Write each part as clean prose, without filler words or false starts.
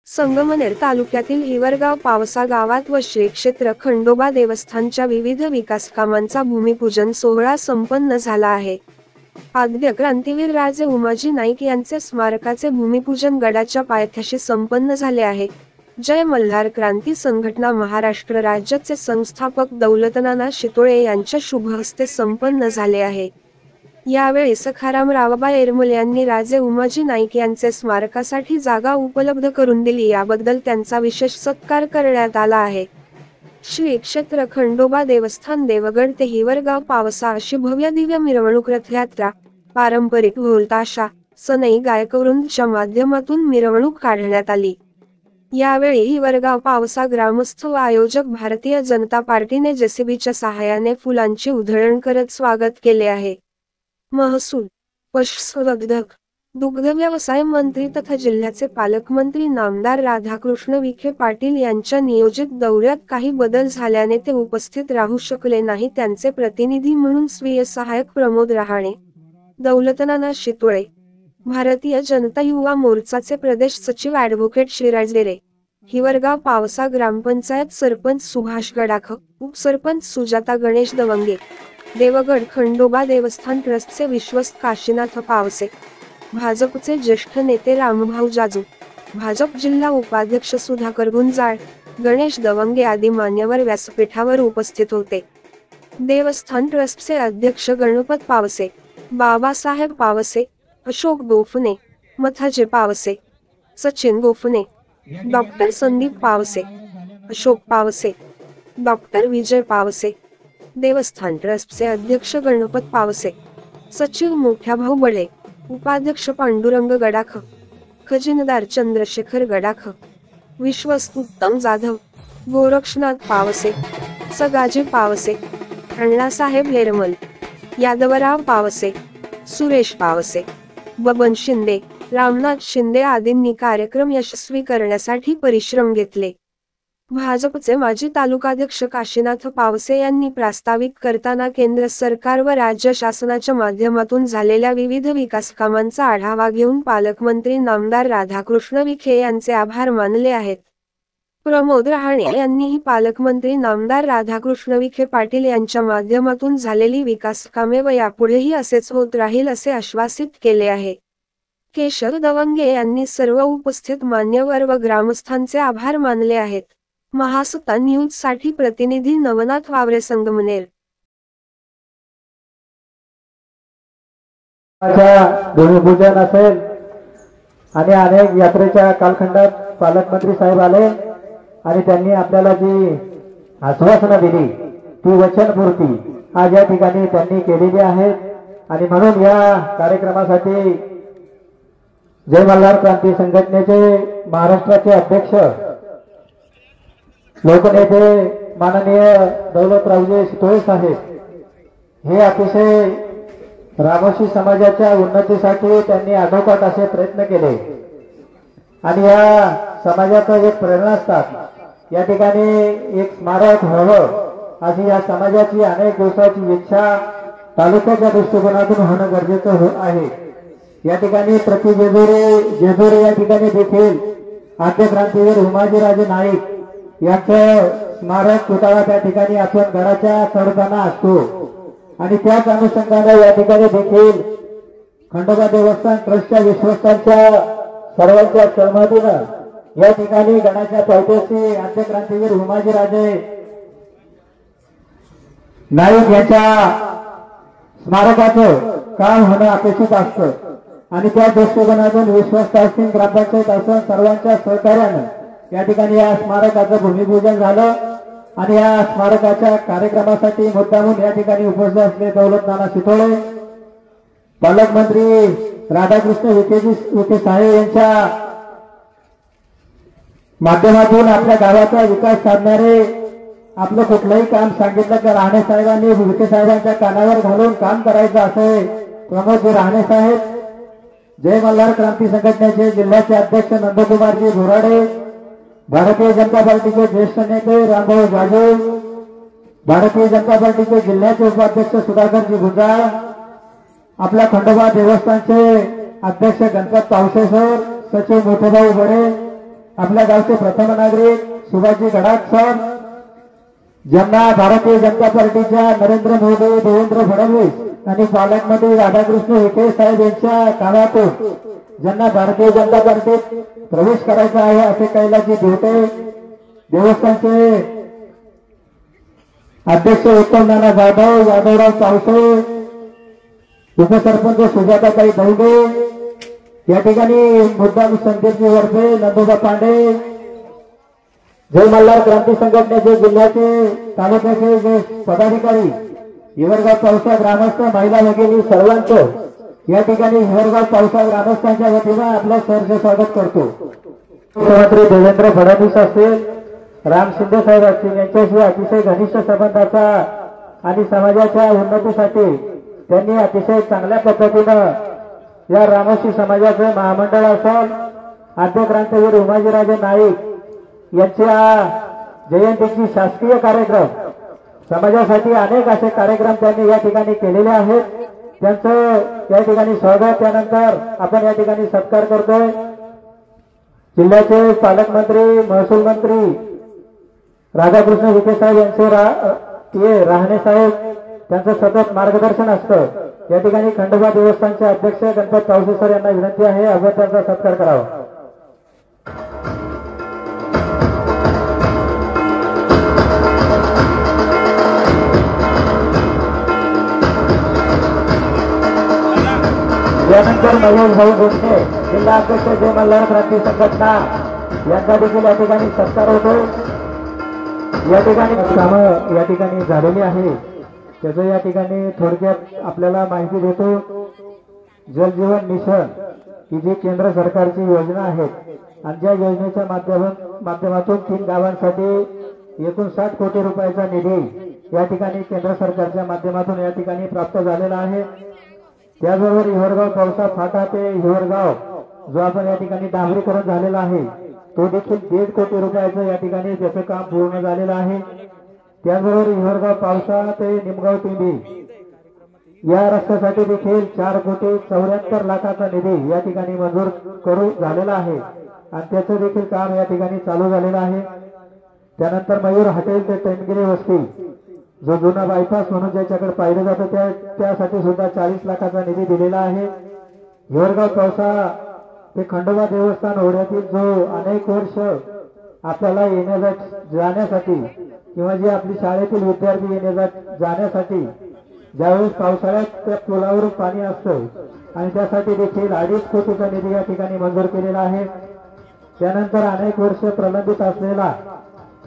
संगमनेर तालुक्यातील हिवरगाव पावसा गावात व श्री क्षेत्र खंडोबा देवस्थानच्या विविध विकास कामांचा भूमिपूजन सोहळा संपन्न झाला आहे। आद्य क्रांतीवीर राजे उमाजी नाईक यांचे स्मारकाचे भूमिपूजन गडाच्या पायथ्याशी संपन्न झाले आहे। जय मल्हार क्रांती संघटना महाराष्ट्र राज्याचे संस्थापक दौलतनाना शितोळे यांच्या शुभ हस्ते संपन्न झाले आहे। यावेळी सखाराम रावबा येरमल यांनी राजे उमाजी नाईक यांचे स्मारकासाठी जागा उपलब्ध करून दिली, याबद्दल त्यांचा विशेष सत्कार करण्यात आला आहे। श्री क्षेत्र खंडोबा देवस्थान देवगड ते हिवरगाव पावसा अशी भव्य दिव्य मिरवणूक रथयात्रा, पारंपरिक ढोलताशा, सनई गायकवृंदच्या माध्यमातून मिरवणूक काढण्यात आली। यावेळी हिवरगाव पावसा ग्रामस्थ व आयोजक भारतीय जनता पार्टीने जेसीबीच्या सहाय्याने फुलांची उधळण करत स्वागत केले आहे। महसूल, पशुसंवर्धन, दुग्ध व्यवसाय मंत्री तथा जिल्ह्याचे पालकमंत्री नामदार राधाकृष्ण विखे पाटील यांच्या नियोजित दौऱ्यात काही बदल झाल्याने ते उपस्थित राहू शकले नाही। त्यांचे प्रतिनिधी म्हणून स्वीय सहायक प्रमोद रहाणे, दौलतनाना शितोळे, भारतीय जनता युवा मोर्चाचे प्रदेश सचिव ॲडव्होकेट श्रीराज डेरे, हिवरगाव पावसा ग्रामपंचायत सरपंच सुभाष गडाख, उपसरपंच सुजाता गणेश दवंगे, देवगड खंडोबा देवस्थान ट्रस्टचे विश्वस्त काशीनाथ पावसे, भाजपचे ज्येष्ठ नेते रामभाऊ जाजू, भाजप जिल्हा उपाध्यक्ष सुधाकर गुंजाळ, गणेश दवंगे आदी मान्यवर व्यासपीठावर उपस्थित होते। देवस्थान ट्रस्टचे अध्यक्ष गणपत पावसे, बाबासाहेब पावसे, अशोक गोफणे, मथाजे पावसे, सचिन गोफणे, डॉक्टर संदीप पावसे, अशोक पावसे, डॉक्टर विजय पावसे, देवस्थान ट्रस्टचे अध्यक्ष गणपत पावसे, सचिव मोठ्याभाऊ बळे, उपाध्यक्ष पांडुरंग गडाख, खजिनदार चंद्रशेखर गडाख, विश्वस्त उत्तम जाधव, गोरक्षनाथ पावसे, सगाजी पावसे, अण्णासाहेब येरमल, यादवराव पावसे, सुरेश पावसे, बबन शिंदे, रामनाथ शिंदे आदींनी कार्यक्रम यशस्वी करण्यासाठी परिश्रम घेतले। भाजपचे माजी तालुकाध्यक्ष काशीनाथ पावसे यांनी प्रास्ताविक करताना केंद्र सरकार व राज्य शासनाच्या माध्यमातून झालेल्या विविध विकास कामांचा आढावा घेऊन पालकमंत्री नामदार राधाकृष्ण विखे यांचे आभार मानले आहेत। प्रमोद रहाणे यांनीही पालकमंत्री नामदार राधाकृष्ण विखे पाटील यांच्या माध्यमातून झालेली विकास कामे व यापुढेही असेच होत राहील असे आश्वासित केले आहे। केशर दवंगे यांनी सर्व उपस्थित मान्यवर व ग्रामस्थांचे आभार मानले आहेत। महासत्ता न्यूज साठी प्रतिनिधी नवनाथ वावरे, संगमनेर। भूमिपूजन असेल आणि अनेक यात्रेच्या कालखंडात पालकमंत्री साहेब आले आणि त्यांनी आपल्याला जी आश्वासनं दिली ती वचनपूर्ती आज या ठिकाणी त्यांनी केलेली आहे। आणि म्हणून या कार्यक्रमासाठी जय मल्हार क्रांती संघटनेचे महाराष्ट्राचे अध्यक्ष लोकनेते माननीय दौलतरावजी शितोळे साहेब हे अतिशय रामोशी समाजाच्या उन्नतीसाठी त्यांनी आटोकाट असे प्रयत्न केले आणि या समाजाचा एक प्रेरणा असतात। या ठिकाणी एक स्मारक व्हावं अशी या समाजाची अनेक दिवसाची इच्छा तालुक्याच्या दृष्टिकोनातून होणं गरजेचं आहे। या ठिकाणी प्रति जेजुरी या ठिकाणी देखील आद्य क्रांतीवीर उमाजीराजे नाईक यांचं स्मारक पुतळा त्या ठिकाणी आपण गडाच्या चढताना असतो आणि त्याच अनुषंगाने या ठिकाणी देखील खंडोबा देवस्थान ट्रस्टच्या विश्वस्तांच्या सर्वांच्या सहमतीनं या ठिकाणी गडाच्या पायथ्याशी आद्य क्रांतीवीर उमाजीराजे नाईक यांच्या स्मारकाचं काम होणं अपेक्षित असतं आणि त्या दृष्टिकोनातून विश्वस्त असतील, ग्रामपंचायत असं सर्वांच्या सहकार्यानं या ठिकाणी या स्मारकाचं भूमिपूजन झालं आणि या स्मारकाच्या कार्यक्रमासाठी मुद्दामून या ठिकाणी उपस्थित असलेले दौलतनाना शितोळे, पालकमंत्री राधाकृष्ण विखे साहेब यांच्या माध्यमातून आपल्या गावाचा विकास साधणारे आपलं कुठलंही काम सांगितलं तर राणे साहेबांनी विखे साहेबांच्या कानावर घालून काम करायचं असे प्रमोदजी रहाणे साहेब, जय मल्हार क्रांती संघटनेचे जिल्ह्याचे अध्यक्ष नंदकुमारजी बोराडे, भारतीय जनता पार्टीचे ज्येष्ठ नेते रामभाऊ जाजू, भारतीय जनता पार्टीचे जिल्ह्याचे उपाध्यक्ष सुधाकरजी गुंजाळ, आपल्या खंडोबा देवस्थानचे अध्यक्ष गणपत पावसे सर, सचिव मोठेभाऊ बडे आपल्या गावचे प्रथम नागरिक शिवाजी गडाख सर, ज्यांना भारतीय जनता पार्टीच्या नरेंद्र मोदी, देवेंद्र फडणवीस आणि पालकमंत्री राधाकृष्ण विखे साहेब यांच्या काळातून ज्यांना भारतीय जनता पार्टीत प्रवेश करायचा आहे असे कैलाजी धिवटे, देवस्थानचे अध्यक्ष उत्तम नाना जाधव, यादवराव पावसे, उपसरपंच सुजाताताई दौगे, या ठिकाणी मुद्दाम संदीपजी वरपे, नंदोबा पांडे, जय मल्हार क्रांती संघटनेचे जिल्ह्याचे तालुक्याचे जे पदाधिकारी, हिवरगाव पावसा ग्रामस्थ, महिला भगिनी सर्वांचं या ठिकाणी हिवरगाव पावसा ग्रामस्थांच्या वतीनं आपलं सहर्ष स्वागत करतो. मुख्यमंत्री देवेंद्र फडणवीस असतील, राम शिंदे साहेब असतील, यांच्याशी अतिशय घनिष्ठ संबंधाचा आणि समाजाच्या उन्नतीसाठी त्यांनी अतिशय चांगल्या पद्धतीनं या रामोशी समाजाचं महामंडळ असेल, आद्य क्रांतीवीर उमाजीराजे नाईक यांच्या जयंतीची शासकीय कार्यक्रम, समाजासाठी अनेक असे कार्यक्रम त्यांनी या ठिकाणी केलेले आहेत. त्यांचं या ठिकाणी स्वागत, त्यानंतर आपण या ठिकाणी सत्कार करतोय. जिल्ह्याचे पालकमंत्री, महसूल मंत्री राधाकृष्ण विखे साहेब यांचे राहणे साहेब, त्यांचं सतत मार्गदर्शन असतं. या ठिकाणी खंडोबा देवस्थानचे अध्यक्ष गणपत तावसे सर यांना विनंती आहे आपण त्यांचा सत्कार करावा. यानंतर महेश भाऊ गोष्टे, जिल्हा अध्यक्ष जय मल्हार क्रांती संघटना, यांचा देखील या ठिकाणी सत्कार होतो. या ठिकाणी कामं या ठिकाणी झालेली आहे, त्याचं या ठिकाणी थोडक्यात आपल्याला माहिती देतो. जल जीवन मिशन ही जी केंद्र सरकारची योजना आहे आणि ज्या योजनेच्या माध्यमातून 3 गावांसाठी एकूण 60 कोटी रुपयाचा निधी या ठिकाणी केंद्र सरकारच्या माध्यमातून या ठिकाणी प्राप्त झालेला आहे. त्याचबरोबर हिवरगाव पावसा फाटा ते हिवरगाव जो आपण या ठिकाणी डांबरीकरण झालेला आहे तो देखील 1.5 कोटी रुपयाचं या ठिकाणी त्याचं काम पूर्ण झालेलं आहे. त्याचबरोबर हिवरगाव पावसा ते निमगाव टिंबी या रस्त्यासाठी देखील 4,74,00,000चा निधी या ठिकाणी मंजूर करू झालेला आहे आणि त्याचं देखील काम या ठिकाणी चालू झालेलं आहे. त्यानंतर मयूर हॉटेल ते टेंगिरी वस्ती जो जुना बायपास म्हणून ज्याच्याकडे पाहिलं जातं त्यासाठी सुद्धा 40 लाखाचा निधी दिलेला आहे. हिवरगाव पावसा ते खंडोबा देवस्थान ओढ्यातील जो अनेक वर्ष आपल्याला जाण्यासाठी किंवा जे आपली शाळेतील विद्यार्थी जाण्यासाठी ज्यावेळेस पावसाळ्यात त्या पुलावरून पाणी असतं आणि त्यासाठी देखील 2.5 कोटीचा निधी या ठिकाणी मंजूर केलेला आहे. त्यानंतर अनेक वर्ष प्रलंबित असलेला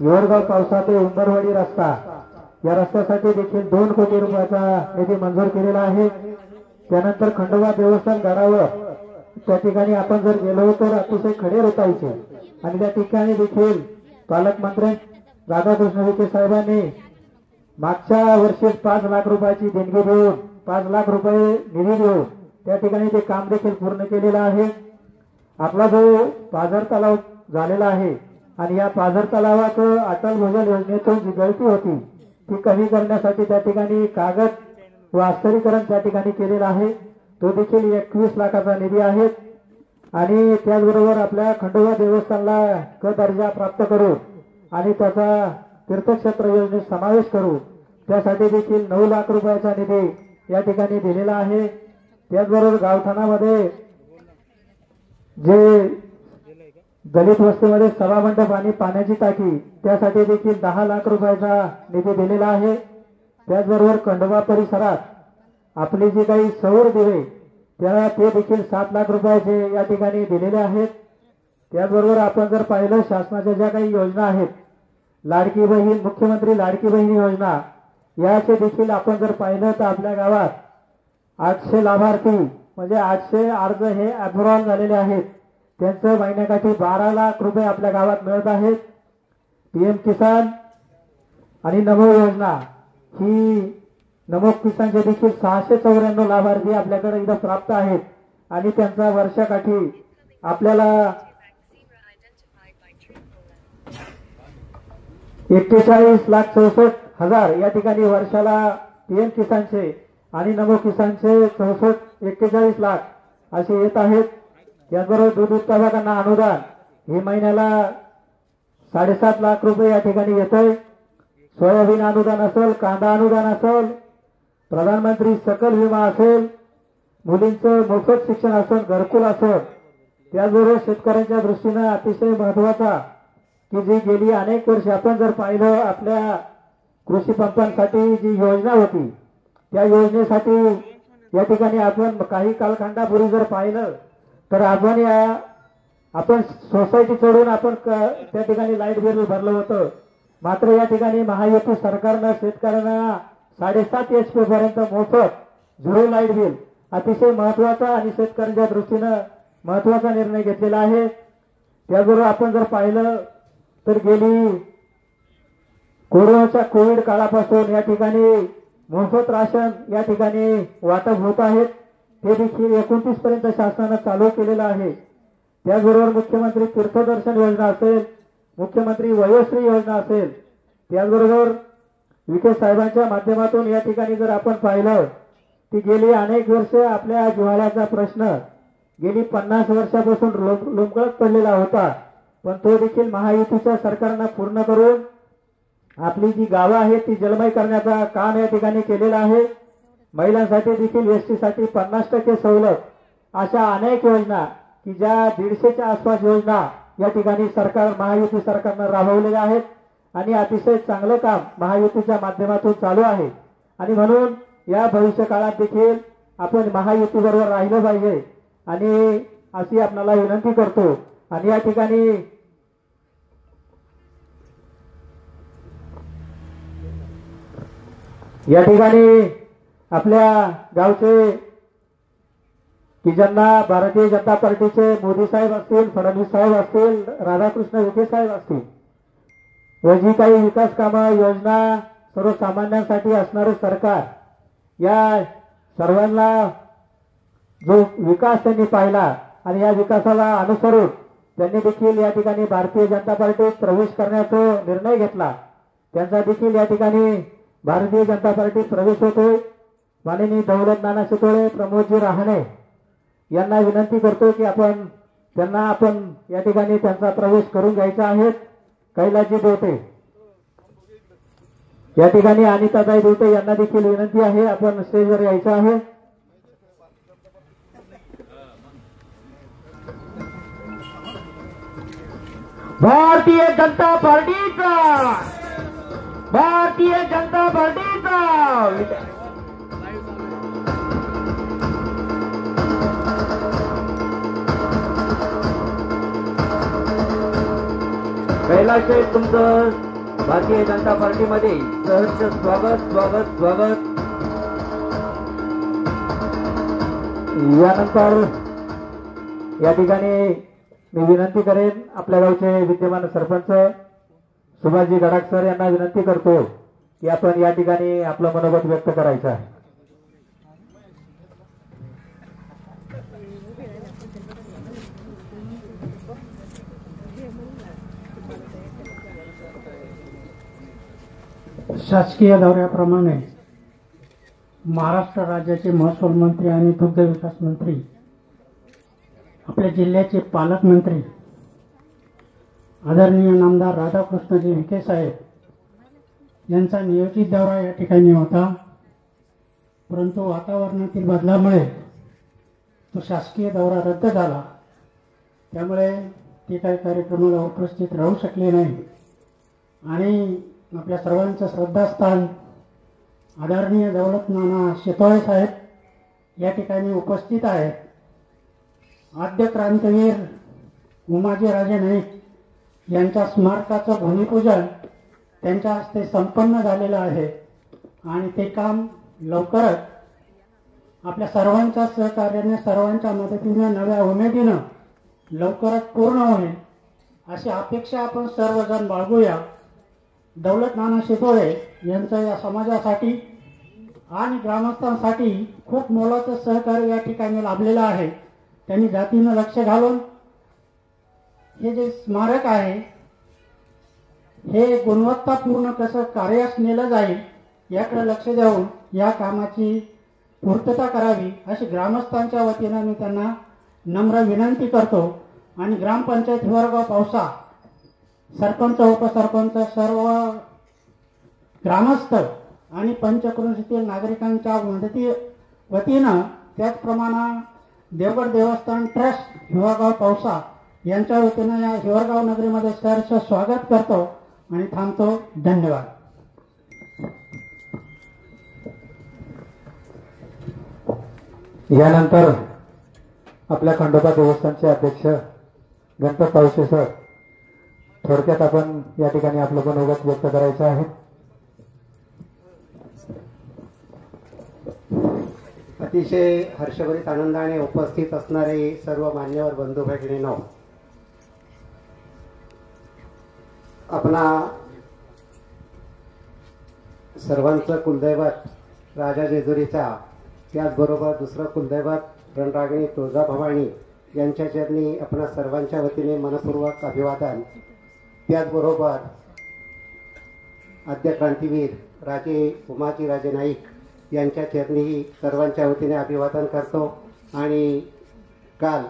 हिवरगाव पावसा ते उंबरवाडी रस्ता या रस्त्यासाठी देखील 2 कोटी रुपयाचा निधी मंजूर केलेला आहे. त्यानंतर खंडोबा देवस्थान गडावर त्या ठिकाणी आपण जर गेलो तर अतिशय खडे रोतायचे आणि त्या ठिकाणी देखील पालकमंत्री राधाकृष्ण विखे साहेबांनी मागच्या वर्षी 5 लाख रुपयाची देणगी देऊन 5 लाख रुपये निधी देऊन त्या ठिकाणी ते काम देखील पूर्ण केलेलं आहे. आपला जो पाझर तलाव झालेला आहे आणि या पाझर तलावाचं अटल भूजल योजनेतून जी गळती होती ती कमी करण्यासाठी त्या ठिकाणी कागद व अस्तरीकरण त्या ठिकाणी केलेला आहे. तो देखील 21 लाखाचा निधी आहे. आणि त्याचबरोबर आपल्या खंडोबा देवस्थानला क दर्जा प्राप्त करू आणि त्याचा तीर्थक्षेत्र योजनेत समावेश करू त्यासाठी देखील 9 लाख रुपयाचा निधी या ठिकाणी दिलेला आहे. त्याचबरोबर गावठाणामध्ये जे दलित वस्तीमध्ये सभामंडप आणि पाण्याची टाकी त्यासाठी देखील 10 लाख रुपयाचा निधी दिलेला आहे. त्याचबरोबर खंडोबा परिसरात आपली जी काही सौर दिवे त्याला ते देखील 7 लाख रुपयाचे या ठिकाणी दिलेले आहेत. त्याचबरोबर आपण जर पाहिलं शासनाच्या ज्या काही योजना आहेत लाडकी बहीण, मुख्यमंत्री लाडकी बहीण योजना याचे देखील आपण जर पाहिलं तर आपल्या गावात 800 लाभार्थी म्हणजे 800 अर्ज हे अप्रूव्ह झालेले आहेत. त्यांचं महिन्याकाठी 12 लाख रुपये आपल्या गावात मिळत आहेत. पीएम किसान आणि नमो योजना ही नमो किसानचे देखील 694 लाभार्थी आपल्याकडे इथं प्राप्त आहेत आणि त्यांचा वर्षाकाठी आपल्याला 41,64,000 या ठिकाणी वर्षाला पीएम किसानचे आणि नमो किसानचे 41 लाख असे येत आहेत. त्याचबरोबर दूध उत्पादकांना अनुदान हे महिन्याला 7.5 लाख रुपये या ठिकाणी येतोय. सोयाबीन अनुदान असेल, कांदा अनुदान असेल, प्रधानमंत्री सकल विमा असेल, मुलींचं मोफत शिक्षण असेल, घरकुल असेल, त्याचबरोबर शेतकऱ्यांच्या दृष्टीनं अतिशय महत्वाचा की जी गेली अनेक वर्ष आपण जर पाहिलं आपल्या कृषी पंपांसाठी जी योजना होती त्या योजनेसाठी या ठिकाणी आपण काही कालखंडापूर्वी जर पाहिलं तर आपण सोसायटी चढून आपण त्या ठिकाणी लाईट बिल भरलं होतं. मात्र या ठिकाणी महायुती सरकारनं शेतकऱ्यांना 7.5 HP पर्यंत मोफत झिरो लाईट बिल अतिशय महत्वाचा आणि शेतकऱ्यांच्या दृष्टीनं महत्वाचा निर्णय घेतलेला आहे. त्याचबरोबर आपण जर पाहिलं तर गेली कोविड काळापासून या ठिकाणी मोफत राशन या ठिकाणी वाटप होत आहेत. ते देखील 29 पर्यंत शासनानं चालू केलेलं आहे. त्याचबरोबर मुख्यमंत्री तीर्थदर्शन योजना असेल, मुख्यमंत्री वयोश्री योजना असेल, त्याचबरोबर विखे साहेबांच्या माध्यमातून या ठिकाणी जर आपण पाहिलं की गेली अनेक वर्ष आपल्या जिव्हाळ्याचा प्रश्न गेली 50 वर्षापासून लोंबकळत पडलेला होता, पण तो देखील महायुतीच्या सरकारनं पूर्ण करून आपली जी गावं आहेत ती जलमय करण्याचा काम या ठिकाणी केलेलं आहे. महिलांसाठी देखील एसटीसाठी 50% सवलत अशा अनेक योजना की ज्या 150च्या आसपास योजना या ठिकाणी महायुती सरकारनं राबवलेल्या आहेत आणि अतिशय चांगलं काम महायुतीच्या माध्यमातून चालू आहे. आणि म्हणून या भविष्य काळात देखील आपण महायुतीबरोबर राहिलं पाहिजे आणि अशी आपल्याला विनंती करतो. आणि या ठिकाणी आपल्या गावचे की ज्यांना भारतीय जनता पार्टीचे मोदी साहेब असतील, फडणवीस साहेब असतील, राधाकृष्ण विखे साहेब असतील व जी काही विकास कामं योजना सर्वसामान्यांसाठी असणारे सरकार या सर्वांना जो विकास त्यांनी पाहिला आणि या विकासाला अनुसरून त्यांनी देखील या ठिकाणी भारतीय जनता पार्टीत प्रवेश करण्याचा निर्णय घेतला. त्यांचा देखील या ठिकाणी भारतीय जनता पार्टीत प्रवेश होतोय. माननीय दौलत नाना शितोळे, प्रमोदजी रहाणे यांना विनंती करतो की आपण या ठिकाणी त्यांचा प्रवेश करून घ्यायचा आहे. कैलासजी देवते या ठिकाणी अनिताताई देवते यांना देखील विनंती आहे आपण स्टेजवर यायचं आहे. भारतीय जनता पार्टीचा कैलास तुमचं भारतीय जनता पार्टीमध्ये सहर्ष स्वागत. यानंतर या ठिकाणी मी विनंती करेन आपल्या गावचे विद्यमान सरपंच सुभाषजी गडाख सर यांना विनंती करतो की आपण या ठिकाणी आपलं मनोगत व्यक्त करायचं आहे. शासकीय दौऱ्याप्रमाणे महाराष्ट्र राज्याचे महसूल मंत्री आणि दुग्ध विकास मंत्री, आपल्या जिल्ह्याचे पालकमंत्री आदरणीय नामदार राधाकृष्णजी विखे साहेब यांचा नियोजित दौरा या ठिकाणी होता. परंतु वातावरणातील बदलामुळे तो शासकीय दौरा रद्द झाला. त्यामुळे ते काही कार्यक्रमाला उपस्थित राहू शकले नाही. आणि आपल्या सर्वांचं श्रद्धास्थान आदरणीय दौलत नाना शितोळे साहेब या ठिकाणी उपस्थित आहेत. आद्य क्रांतीवीर उमाजीराजे नाईक यांच्या स्मारकाचं भूमिपूजन त्यांच्या हस्ते संपन्न झालेलं आहे आणि ते काम लवकरच आपल्या सर्वांच्या सहकार्याने, सर्वांच्या मदतीने, नव्या उमेदीनं लवकरच पूर्ण होईल अशी अपेक्षा आपण सर्वजण बाळगूया. दौलत नाना शितोळे यांचं या समाजासाठी आणि ग्रामस्थांसाठी खूप मोलाचं सहकार्य या ठिकाणी लाभलेलं आहे. त्यांनी जातीनं लक्ष घालून हे जे स्मारक आहे हे गुणवत्तापूर्ण कसं कार्यास नेलं जाईल याकडे लक्ष देऊन या कामाची पूर्तता करावी अशी ग्रामस्थांच्या वतीनं मी त्यांना नम्र विनंती करतो. आणि ग्रामपंचायत हिवरगाव पावसा सरपंच उपसरपंच सर्व ग्रामस्थ आणि पंचक्रोशीतील नागरिकांच्या वतीनं त्याचप्रमाणे देवगड देवस्थान ट्रस्ट हिवरगाव पावसा यांच्या वतीनं या हिवरगाव नगरीमध्ये सहर्ष स्वागत करतो आणि थांबतो. धन्यवाद. यानंतर आपल्या खंडोबा देवस्थानचे अध्यक्ष गणपत पावसे सर, थोडक्यात आपण या ठिकाणी आपलं मनोगत व्यक्त करायचं आहे. अतिशय हर्षभरीत आनंदाने उपस्थित असणारे सर्व मान्यवर बंधू भगिनींनो, आपणा सर्वांचं कुलदैवत राजा जेजुरीचा, त्याचबरोबर दुसरं कुलदैवत रणरागिणी तुळजाभवानी यांच्या चरणी आपणा सर्वांच्या वतीने मनपूर्वक अभिवादन. त्याचबरोबर आद्य क्रांतीवीर राजे उमाजी राजे नाईक यांच्या चरणीही सर्वांच्या वतीने अभिवादन करतो. आणि काल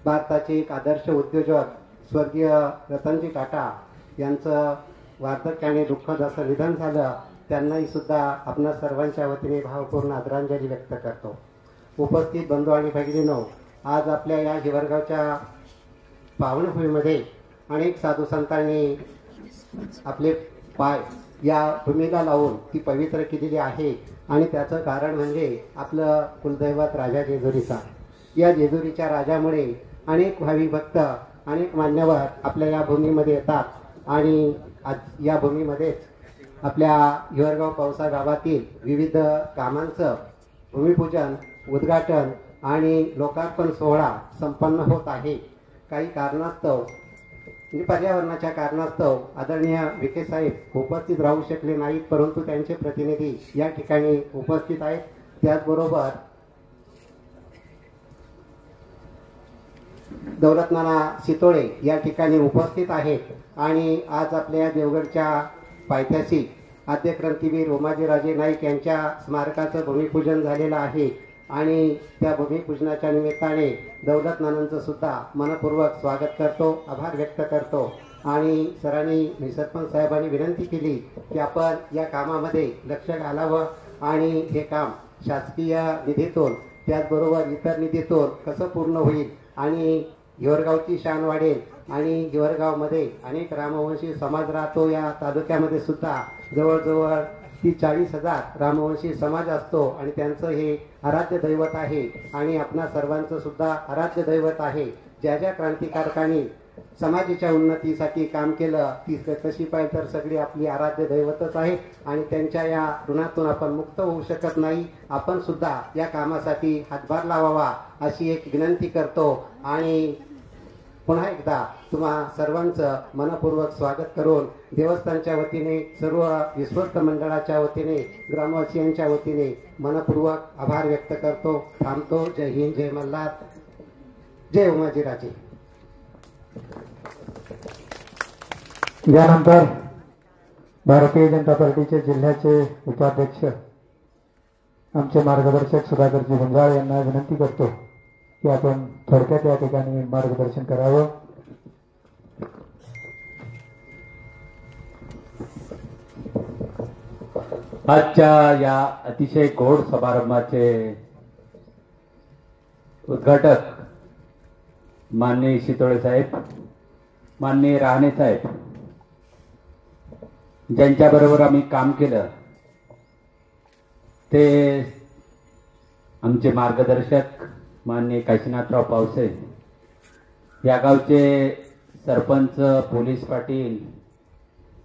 भारताचे एक आदर्श उद्योजक स्वर्गीय रतनजी टाटा यांचं वार्धक्याने दुःखद असं निधन झालं. त्यांनाही सुद्धा आपणा सर्वांच्या वतीने भावपूर्ण आदरांजली व्यक्त करतो. उपस्थित बंधू आणि भगिनींनो, आज आपल्या या हिवरगावच्या पावनभूमीमध्ये अनेक साधू संतांनी आपले पाय या भूमीला लावून ती पवित्र केलेली आहे. आणि त्याचं कारण म्हणजे आपलं कुलदैवत राजा जेजुरीचा. या जेजुरीच्या राजामुळे अनेक भावी भक्त, अनेक मान्यवर आपल्या या भूमीमध्ये येतात. आणि या भूमीमध्येच आपल्या हिवरगाव पावसा गावातील विविध कामांचं भूमिपूजन, उद्घाटन आणि लोकार्पण सोहळा संपन्न होत आहे. काही कारणास्तव पर्यावरणाच्या कारणास्तव आदरणीय विखे साहेब उपस्थित राहू शकले नाहीत, परंतु त्यांचे प्रतिनिधी या ठिकाणी उपस्थित आहेत. त्याचबरोबर दौलतनाना शितोळे या ठिकाणी उपस्थित आहेत. आणि आज आपल्या देवगडच्या पायथ्याशी आद्य क्रांतीवीर उमाजी राजे नाईक यांच्या स्मारकाचं भूमिपूजन झालेलं आहे. आणि त्या भूमिपूजनाच्या निमित्ताने दौलतनानांचं सुद्धा मनपूर्वक स्वागत करतो, आभार व्यक्त करतो. आणि सरांनी सरपंच साहेबांनी विनंती केली की आपण या कामामध्ये लक्ष घालावं आणि हे काम शासकीय निधीतून त्याचबरोबर इतर निधीतून कसं पूर्ण होईल आणि हिवरगावची शान वाढेल. आणि हिवरगावमध्ये अनेक रामवंशी समाज राहतो. या तालुक्यामध्ये सुद्धा जवळजवळ 40,000 रामवंशी समाज असतो आणि त्यांचं हे आराध्य दैवत आहे. आणि आपणा सर्वांचं सुद्धा आराध्य दैवत आहे. ज्या ज्या क्रांतिकारकांनी समाजाच्या उन्नतीसाठी काम केलं ती तशी पाहिजे तर सगळी आपली आराध्य दैवतच आहे. आणि त्यांच्या या ऋणातून आपण मुक्त होऊ शकत नाही. आपण सुद्धा या कामासाठी हातभार लावावा अशी एक विनंती करतो. आणि पुन्हा एकदा तुम्हा सर्वांचं मनपूर्वक स्वागत करून देवस्थानच्या वतीने, सर्व विश्वस्त मंडळाच्या वतीने, ग्रामवासियांच्या वतीने मनपूर्वक आभार व्यक्त करतो. थांबतो. जय हिंद, जय मल्हार, जय उमाजी राजे. यानंतर भारतीय जनता पार्टीचे जिल्ह्याचे उपाध्यक्ष आमचे मार्गदर्शक सुधाकरजी गुंजाळ यांना विनंती करतो की आपण थोडक्यात या ठिकाणी मार्गदर्शन करावं. आजच्या या अतिशय गोड समारंभाचे उद्घाटक माननीय शितोळे साहेब, माननीय राहणे साहेब, ज्यांच्याबरोबर आम्ही काम केलं ते आमचे मार्गदर्शक माननीय काशीनाथराव पावसे, या गावचे सरपंच, पोलीस पाटील,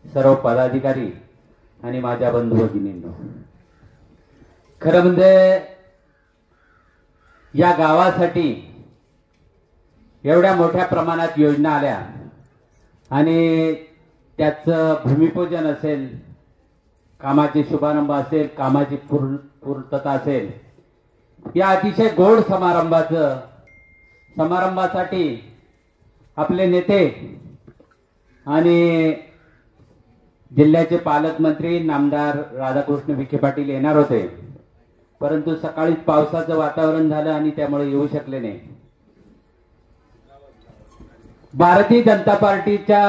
सर्व पदाधिकारी आणि माझ्या बंधू भगिनींनो, खरं म्हणजे या गावासाठी एवढ्या मोठ्या प्रमाणात योजना आल्या आणि त्याचं भूमिपूजन असेल, कामाचे शुभारंभ असेल, कामाची पूर्तता असेल, या अतिशय गोड समारंभासाठी आपले नेते आणि जिल्ह्याचे पालकमंत्री नामदार राधाकृष्ण विखे पाटील येणार होते, परंतु सकाळीच पावसाचं वातावरण झालं आणि त्यामुळे येऊ शकले नाही. भारतीय जनता पार्टीच्या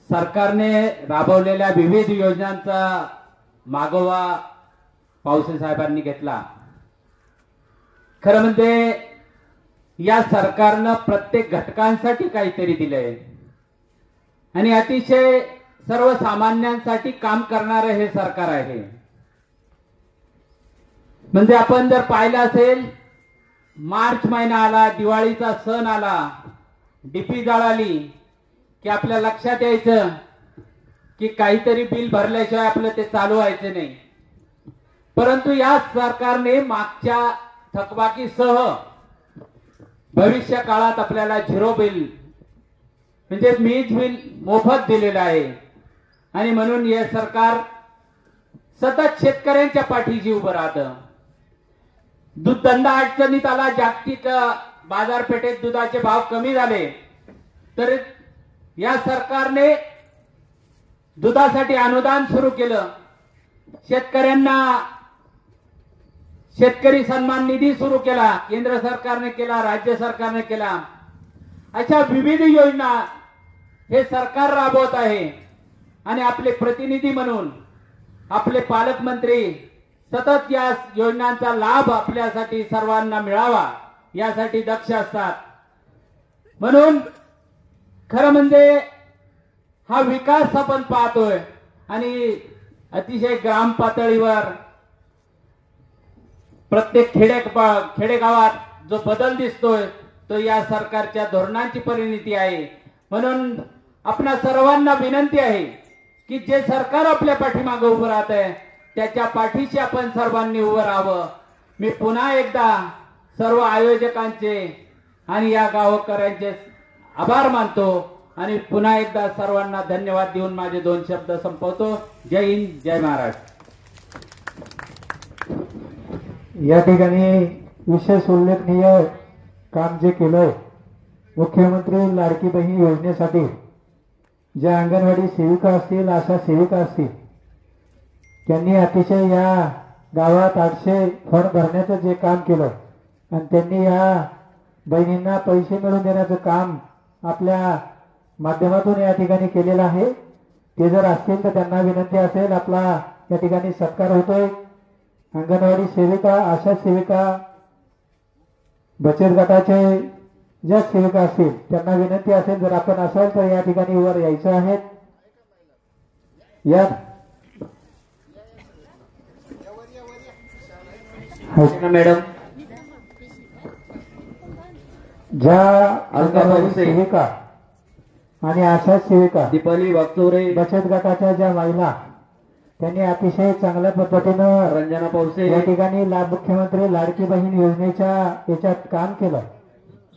सरकारने राबवलेल्या विविध योजनांचा मागोवा पावसे साहेबांनी घेतला. खरं म्हणजे या सरकारनं प्रत्येक घटकांसाठी काहीतरी दिलंय आणि अतिशय सर्वसामान्यांसाठी काम करणारं हे सरकार आहे. म्हणजे आपण जर पाहिलं असेल, मार्च महिना आला, दिवाळीचा सण आला, डीपी जळाली की आपल्या लक्षात यायचं की काहीतरी बिल भरल्याशिवाय आपलं ते चालू व्हायचं नाही. परंतु या सरकारने मागच्या थकबाकीसह भविष्य काळात आपल्याला झिरो बिल म्हणजे वीज बिल मोफत दिलेलं आहे. आणि म्हणून हे सरकार सतत शेतकऱ्यांच्या पाठीशी उभं राहतं. दूध धंदा अडचणीत आला, जागतिक बाजारपेठेत दुधाचे भाव कमी झाले, तर या सरकारने दुधासाठी अनुदान सुरू केलं. शेतकऱ्यांना शेतकरी सन्मान निधी सुरू केला, केंद्र सरकारने केला, राज्य सरकारने केला. अशा विविध योजना हे सरकार राबवत आहे. आणि आपले प्रतिनिधी म्हणून आपले पालकमंत्री सतत या योजनांचा लाभ आपल्यासाठी सर्वांना मिळावा यासाठी दक्ष असतात. म्हणून खरं म्हणजे हा विकास आपण पाहतोय आणि अतिशय ग्राम पातळीवर प्रत्येक खेडेगावात जो बदल दिसतोय तो या सरकारच्या धोरणांची परिणती आहे. म्हणून आपणा सर्वांना विनंती आहे की जे सरकार आपल्या पाठीमागे उभं राहत आहे त्याच्या पाठीशी आपण सर्वांनी उभं राहावं. मी पुन्हा एकदा सर्व आयोजकांचे आणि या गावकऱ्यांचे आभार मानतो आणि पुन्हा एकदा सर्वांना धन्यवाद देऊन माझे 2 शब्द संपवतो. जय हिंद, जय महाराष्ट्र. या ठिकाणी विशेष उल्लेखनीय काम जे केलंय, मुख्यमंत्री लाडकी बहीण योजनेसाठी ज्या अंगणवाडी सेविका असतील, आशा सेविका असतील, त्यांनी अतिशय या गावात 800 फॉर्म भरण्याचं जे काम केलं आणि त्यांनी या बहिणींना पैसे मिळवून देण्याचं काम आपल्या माध्यमातून या ठिकाणी केलेलं आहे. ते जर असतील तर त्यांना विनंती असेल, आपला या ठिकाणी सत्कार होतोय. अंगणवाडी सेविका, आशा सेविका, बचत गटाचे ज्या सेविका असतील त्यांना विनंती असेल, जर आपण असाल तर या ठिकाणी वर यायचं आहे. या मॅडम, ज्या अंगणवाडी सेविका आणि आशा सेविका, दीपाली वागचौरे, बचत गटाच्या ज्या महिला, त्यांनी अतिशय चांगल्या पद्धतीनं रंजना पौसे या ठिकाणी मुख्यमंत्री लाडकी बहीण योजनेच्या याच्यात काम केलं.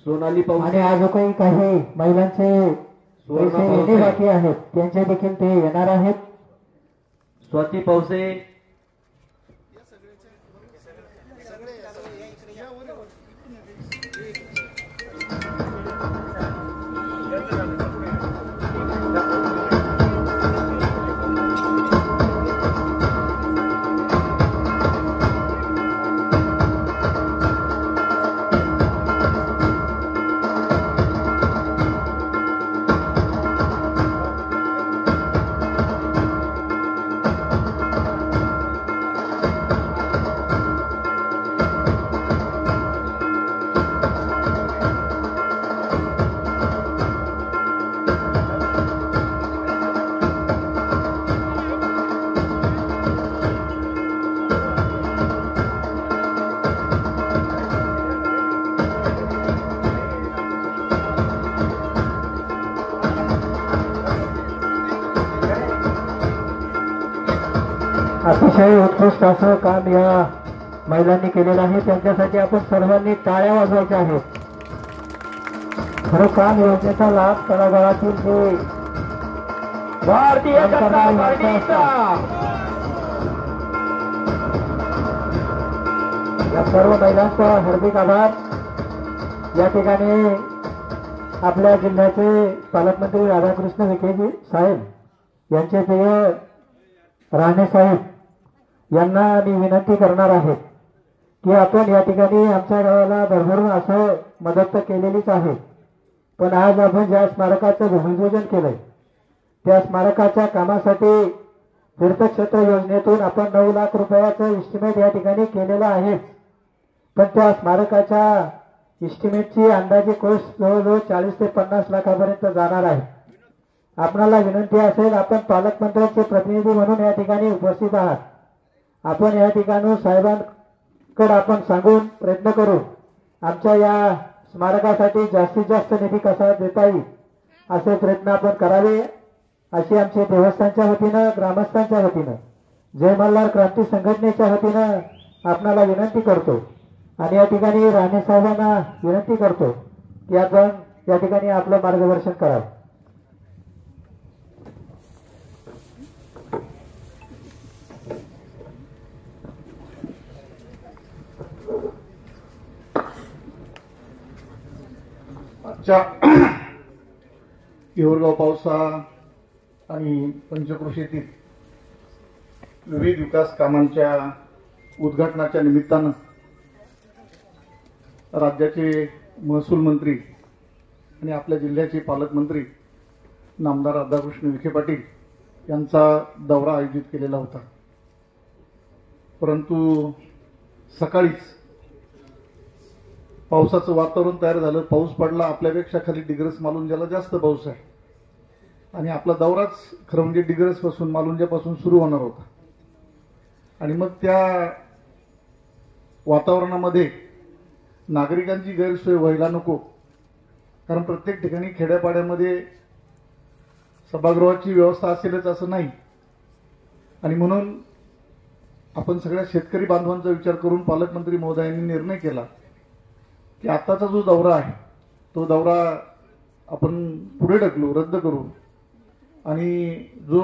सोनाली आणि पौसे, आज काही महिलांचे पैसे येणे बाकी आहेत, त्यांचे देखील ते येणार आहेत. स्वाती पौसे, अतिशय उत्कृष्ट असं काम या महिलांनी केलेलं आहे. त्यांच्यासाठी आपण सर्वांनी टाळ्या वाजवायच्या आहेत. खरं काम योजनेचा लाभ तळागाळातील जे भारतीय जनता पार्टीचा या सर्व महिलांचा हार्दिक आभार. या ठिकाणी आपल्या जिल्ह्याचे पालकमंत्री राधाकृष्ण विखे साहेब यांचे प्रिय राणे साहेब यांना मी विनंती करणार आहे की आपण या ठिकाणी आमच्या गावाला भरभरून असं मदत तर केलेलीच आहे, पण आज आपण ज्या स्मारकाचं भूमिपूजन केलंय त्या स्मारकाच्या कामासाठी तीर्थक्षेत्र योजनेतून आपण 9 लाख रुपयाचं इस्टिमेट या ठिकाणी केलेलं आहे. पण त्या स्मारकाच्या इस्टिमेटची अंदाजे कॉस्ट जवळजवळ 40 ते 50 लाखापर्यंत जाणार आहे. आपणाला विनंती असेल, आपण पालकमंत्र्यांचे प्रतिनिधी म्हणून या ठिकाणी उपस्थित आहात, आपण या ठिकाणी साहेबांकडे आपण सांगून प्रयत्न करू आमच्या या स्मारकासाठी जास्तीत जास्त निधी कसा देता येईल असे प्रयत्न आपण करावे अशी आमच्या देवस्थानच्या वतीनं, ग्रामस्थांच्या वतीनं, जय मल्हार क्रांती संघटनेच्या वतीनं आपणाला विनंती करतो. आणि या ठिकाणी राणे साहेबांना विनंती करतो की आपण या ठिकाणी आपलं मार्गदर्शन करावं. आजच्या हिवरगाव पावसा आणि पंचक्रोशीतील विविध विकास कामांच्या उद्घाटनाच्या निमित्तानं राज्याचे महसूल मंत्री आणि आपल्या जिल्ह्याचे पालकमंत्री नामदार राधाकृष्ण विखे पाटील यांचा दौरा आयोजित केलेला होता. परंतु सकाळीच पावसाचं वातावरण तयार झालं, पाऊस पडला. आपल्यापेक्षा खाली डिग्रस मालुंजाला जास्त पाऊस आहे आणि आपला दौराच खरं म्हणजे डिग्रस पासून मालुंजापासून सुरू होणार होता. आणि मग त्या वातावरणामध्ये नागरिकांची गैरसोय व्हायला नको, कारण प्रत्येक ठिकाणी खेड्यापाड्यामध्ये सभागृहाची व्यवस्था असेलच असं नाही. आणि म्हणून आपण सगळ्या शेतकरी बांधवांचा विचार करून पालकमंत्री महोदयांनी निर्णय केला की आताचा जो दौरा आहे तो दौरा आपण पुढे ढकलू, रद्द करू आणि जो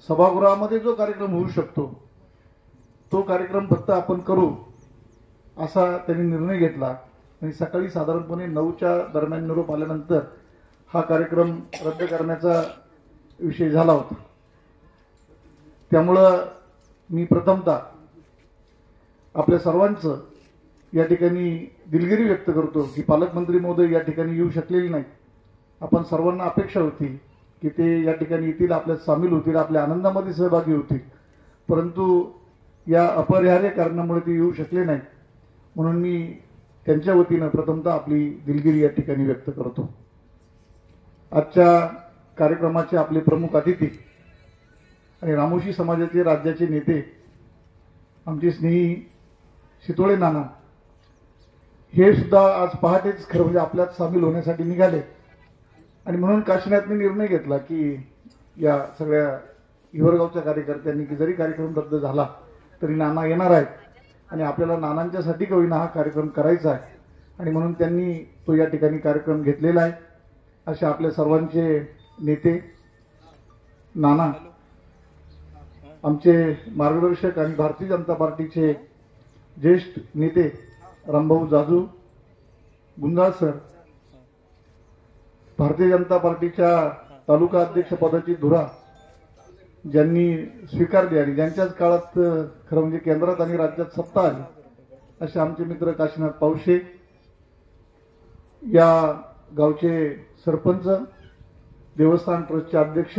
सभागृहामध्ये जो कार्यक्रम होऊ शकतो तो कार्यक्रम फक्त आपण करू असा त्यांनी निर्णय घेतला. आणि सकाळी साधारणपणे 9च्या दरम्यान निरोप आल्यानंतर हा कार्यक्रम रद्द करण्याचा विषय झाला होता. त्यामुळं मी प्रथमतः आपल्या सर्वांचं या ठिकाणी दिलगिरी व्यक्त करतो की पालकमंत्री महोदय या ठिकाणी येऊ शकलेले नाही. आपण सर्वांना अपेक्षा होती की ते या ठिकाणी येतील, आपल्यात सामील होतील, आपल्या आनंदामध्ये सहभागी होतील, परंतु या अपरिहार्य कारणामुळे ते येऊ शकले नाही. म्हणून मी त्यांच्या वतीनं प्रथमतः आपली दिलगिरी या ठिकाणी व्यक्त करतो. आजच्या कार्यक्रमाचे आपले प्रमुख अतिथी आणि रामोशी समाजाचे राज्याचे नेते आमचे स्नेही शितोळे नाना हे सुद्धा आज पहाटेच खरं म्हणजे आपल्यात सामील होण्यासाठी निघाले. आणि म्हणून काशीनाथने निर्णय घेतला की या सगळ्या हिवरगावच्या कार्यकर्त्यांनी की जरी कार्यक्रम रद्द झाला तरी नाना येणार आहेत आणि आपल्याला नानांच्यासाठी का होईना हा कार्यक्रम करायचा आहे. आणि म्हणून त्यांनी तो या ठिकाणी कार्यक्रम घेतलेला आहे. अशा आपल्या सर्वांचे नेते नाना, आमचे मार्गदर्शक आणि भारतीय जनता पार्टीचे ज्येष्ठ नेते रामभाऊ जाजू, गुंजाळ सर, भारतीय जनता पार्टीच्या तालुका अध्यक्ष पदाची धुरा ज्यांनी स्वीकारली आणि ज्यांच्याच काळात खरं म्हणजे केंद्रात आणि राज्यात सत्ता आली असे आमचे मित्र काशीनाथ पावशे, या गावचे सरपंच, देवस्थान ट्रस्टचे अध्यक्ष,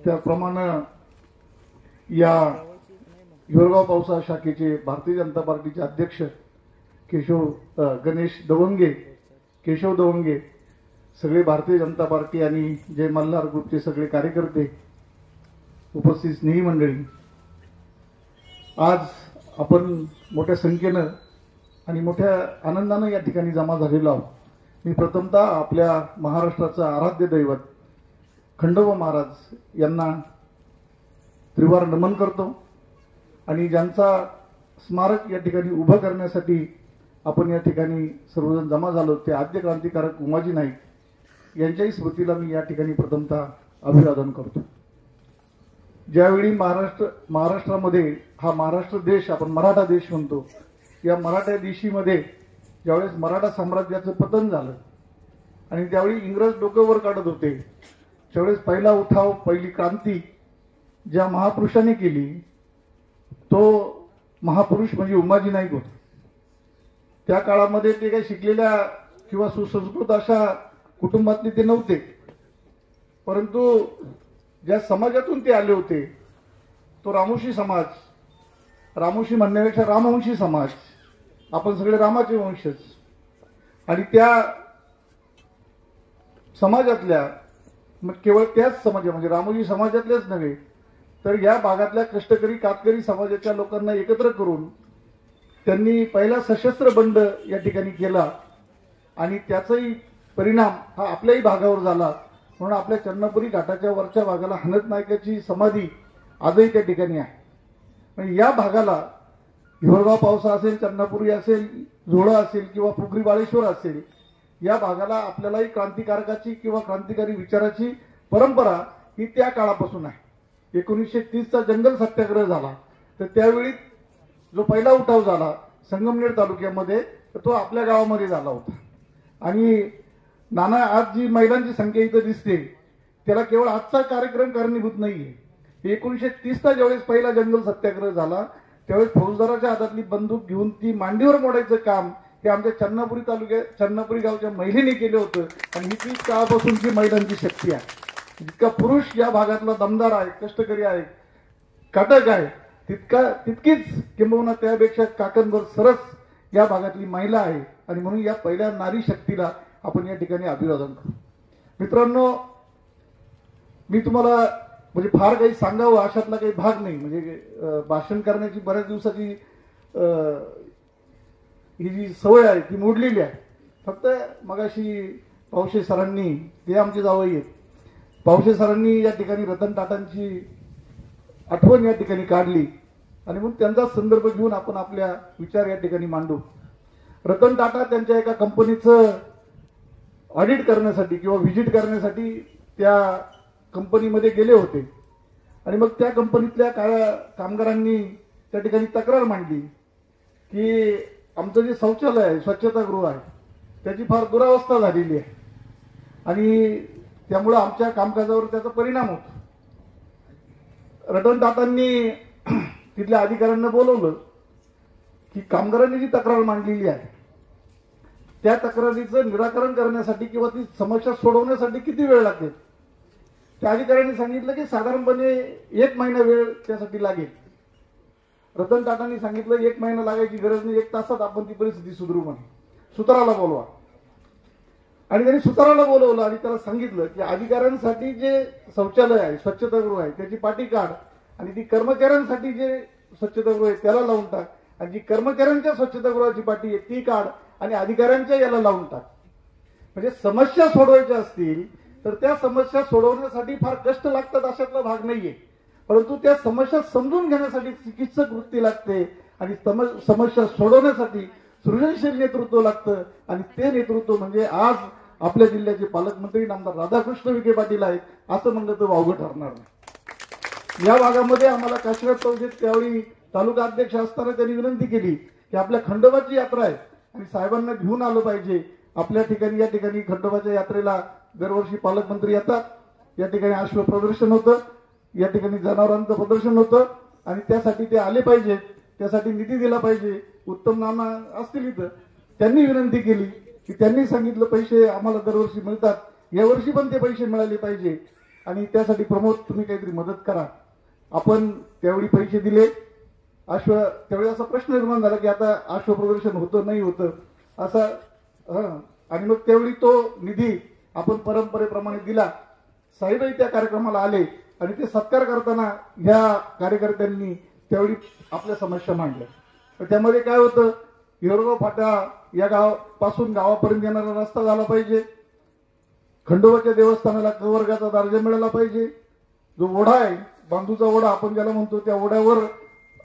त्याप्रमाणे या हिवरगाव पावसा शाखेचे भारतीय जनता पार्टीचे अध्यक्ष केशव दवंगे, सगळे भारतीय जनता पार्टी आणि जय मल्हार ग्रुपचे सगळे कार्यकर्ते, उपस्थित स्नेही मंडळी, आज आपण मोठ्या संख्येनं आणि मोठ्या आनंदानं या ठिकाणी जमा झालेलो आहोत. मी प्रथमतः आपल्या महाराष्ट्राचं आराध्य दैवत खंडोबा महाराज यांना त्रिवार नमन करतो आणि ज्यांचा स्मारक या ठिकाणी उभं करण्यासाठी आपण या ठिकाणी सर्वजण जमा झालो ते आद्य क्रांतिकारक उमाजी नाईक यांच्याही स्मृतीला मी या ठिकाणी प्रथमतः अभिवादन करतो. ज्यावेळी महाराष्ट्रामध्ये हा महाराष्ट्र देश आपण मराठा देश म्हणतो, या मराठा देशीमध्ये ज्यावेळेस मराठा साम्राज्याचं पतन झालं आणि त्यावेळी इंग्रज डोकं वर काढत होते, त्यावेळेस पहिला उठाव, पहिली क्रांती ज्या महापुरुषाने केली तो महापुरुष म्हणजे उमाजी नाईक होता. त्या काळामध्ये ते काही शिकलेल्या किंवा सुसंस्कृत अशा कुटुंबातले ते नव्हते, परंतु ज्या समाजातून ते आले होते तो रामोशी समाज, रामोशी म्हणण्यापेक्षा रामवंशी समाज, आपण सगळे रामाचे वंशज, आणि त्या समाजातल्या केवळ त्याच समाज म्हणजे रामोजी समाजातलेच नव्हे तर या भागातल्या कष्टकरी कातकरी समाजाच्या लोकांना एकत्र करून त्यांनी पहिला सशस्त्र बंड या ठिकाणी केला आणि त्याचाही परिणाम हा आपल्याही भागावर झाला. म्हणून आपल्या चन्नापुरी घाटाच्या वरच्या भागाला हनत नायकाची समाधी आजही त्या ठिकाणी आहे. म्हणजे या भागाला हिवरगाव पावसा असेल, चन्नापुरी असेल, झोळा असेल किंवा पुगरी बाळेश्वर असेल, या भागाला आपल्यालाही क्रांतिकारकाची किंवा क्रांतिकारी विचाराची परंपरा ही त्या काळापासून आहे. 1930चा जंगल सत्याग्रह झाला तर त्यावेळी जो पहिला उठाव झाला संगमनेर तालुक्यामध्ये तर तो आपल्या गावामध्ये झाला होता. आणि नाना आज जी महिलांची संख्या इथं दिसते त्याला केवळ आजचा कार्यक्रम कारणीभूत नाहीये. 1930चा ज्यावेळेस पहिला जंगल सत्याग्रह झाला त्यावेळेस फौजदाराच्या हातातली बंदूक घेऊन ती मांडीवर मोडायचं काम हे आमच्या चन्नापुरी गावच्या महिलेने केलं होतं. आणि ही तीच काळापासूनची महिलांची शक्ती आहे. जितका पुरुष या भागातला दमदार आहे, कष्टकरी आहे, काटक आहे, तितकीच किंबहुना त्यापेक्षा काकणभर सरस या भागातली महिला आहे. आणि म्हणून या पहिल्या नारी शक्तीला आपण या ठिकाणी अभिवादन करू. मित्रांनो, मी तुम्हाला म्हणजे फार काही सांगावं अशातला काही भाग नाही. म्हणजे भाषण करण्याची बऱ्याच दिवसाची ही जी सवय आहे ती मोडलेली आहे. फक्त मगाशी पावशे सरांनी, ते आमचे जावई आहेत, पावशे सरांनी या ठिकाणी रतन टाटांची आठवण या ठिकाणी काढली आणि म्हणून त्यांचा संदर्भ घेऊन आपण आपल्या विचार या ठिकाणी मांडू. रतन टाटा त्यांच्या एका कंपनीचं ऑडिट करण्यासाठी किंवा व्हिजिट करण्यासाठी त्या कंपनीमध्ये गेले होते आणि मग त्या कंपनीतल्या कामगारांनी त्या ठिकाणी तक्रार मांडली की आमचं जे शौचालय आहे, स्वच्छतागृह आहे, त्याची फार दुरावस्था झालेली आहे आणि त्यामुळे आमच्या कामकाजावर त्याचा परिणाम होतो. रतन टाटांनी तिथल्या अधिकाऱ्यांना बोलवलं की कामगारांनी जी तक्रार मांडलेली आहे त्या तक्रारीचं निराकरण करण्यासाठी किंवा ती समस्या सोडवण्यासाठी किती वेळ लागेल. त्या अधिकाऱ्यांनी सांगितलं की साधारणपणे 1 महिना वेळ त्यासाठी लागेल. रतन टाटांनी सांगितलं 1 महिना लागायची गरज नाही, 1 तासात आपण ती परिस्थिती सुधारू म्हणे. सुताराला बोलवा. आणि त्यांनी सुताराला बोलवलं आणि त्याला सांगितलं की अधिकाऱ्यांसाठी जे शौचालय आहे, स्वच्छतागृह आहे, त्याची पाटी काढ आणि ती कर्मचाऱ्यांसाठी जे स्वच्छतागृह आहे त्याला लावून टाक आणि जी कर्मचाऱ्यांच्या स्वच्छतागृहाची पाटी आहे ती काढ आणि अधिकाऱ्यांच्या याला लावून टाक. म्हणजे समस्या सोडवायच्या असतील तर त्या समस्या सोडवण्यासाठी फार कष्ट लागतात अशातला भाग नाहीये, परंतु त्या समस्या समजून घेण्यासाठी चिकित्सक वृत्ती लागते आणि समस्या सोडवण्यासाठी सृजनशील नेतृत्व लागतं आणि ते नेतृत्व म्हणजे आज आपल्या जिल्ह्याचे पालकमंत्री नामदार राधाकृष्ण विखे पाटील आहेत असं म्हणलं तर वावगं ठरणार नाही. या भागामध्ये आम्हाला काशीनाथ चौधरी त्यावेळी तालुका अध्यक्ष असताना त्यांनी विनंती केली की आपल्या खंडोबाची यात्रा आहे आणि साहेबांना घेऊन आलं पाहिजे. आपल्या ठिकाणी या ठिकाणी खंडोबाच्या यात्रेला दरवर्षी पालकमंत्री येतात. या ठिकाणी अश्व प्रदर्शन होतं, या ठिकाणी जनावरांचं प्रदर्शन होतं आणि त्यासाठी ते आले पाहिजेत, त्यासाठी निधी दिला पाहिजे. उत्तम नाना असतील इथं, त्यांनी विनंती केली की त्यांनी सांगितलं पैसे आम्हाला दरवर्षी मिळतात, यावर्षी पण ते पैसे मिळाले पाहिजे आणि त्यासाठी प्रमोद तुम्ही काहीतरी मदत करा. आपण त्यावेळी पैसे दिले. त्यावेळी असा प्रश्न निर्माण झाला की आता अश्व प्रदर्शन होतं नाही होतं असा, आणि मग त्यावेळी तो निधी आपण परंपरेप्रमाणे दिला. साहेबही त्या कार्यक्रमाला आले आणि ते सत्कार करताना ह्या कार्यकर्त्यांनी त्यावेळी आपल्या समस्या मांडल्या. तर त्यामध्ये काय होतं, हिवरगाव फाटा या गावापासून गावापर्यंत येणारा रस्ता झाला पाहिजे, खंडोबाच्या देवस्थानाला क वर्गाचा दर्जा मिळाला पाहिजे, जो ओढा आहे बांधूचा ओढा आपण ज्याला म्हणतो त्या ओढ्यावर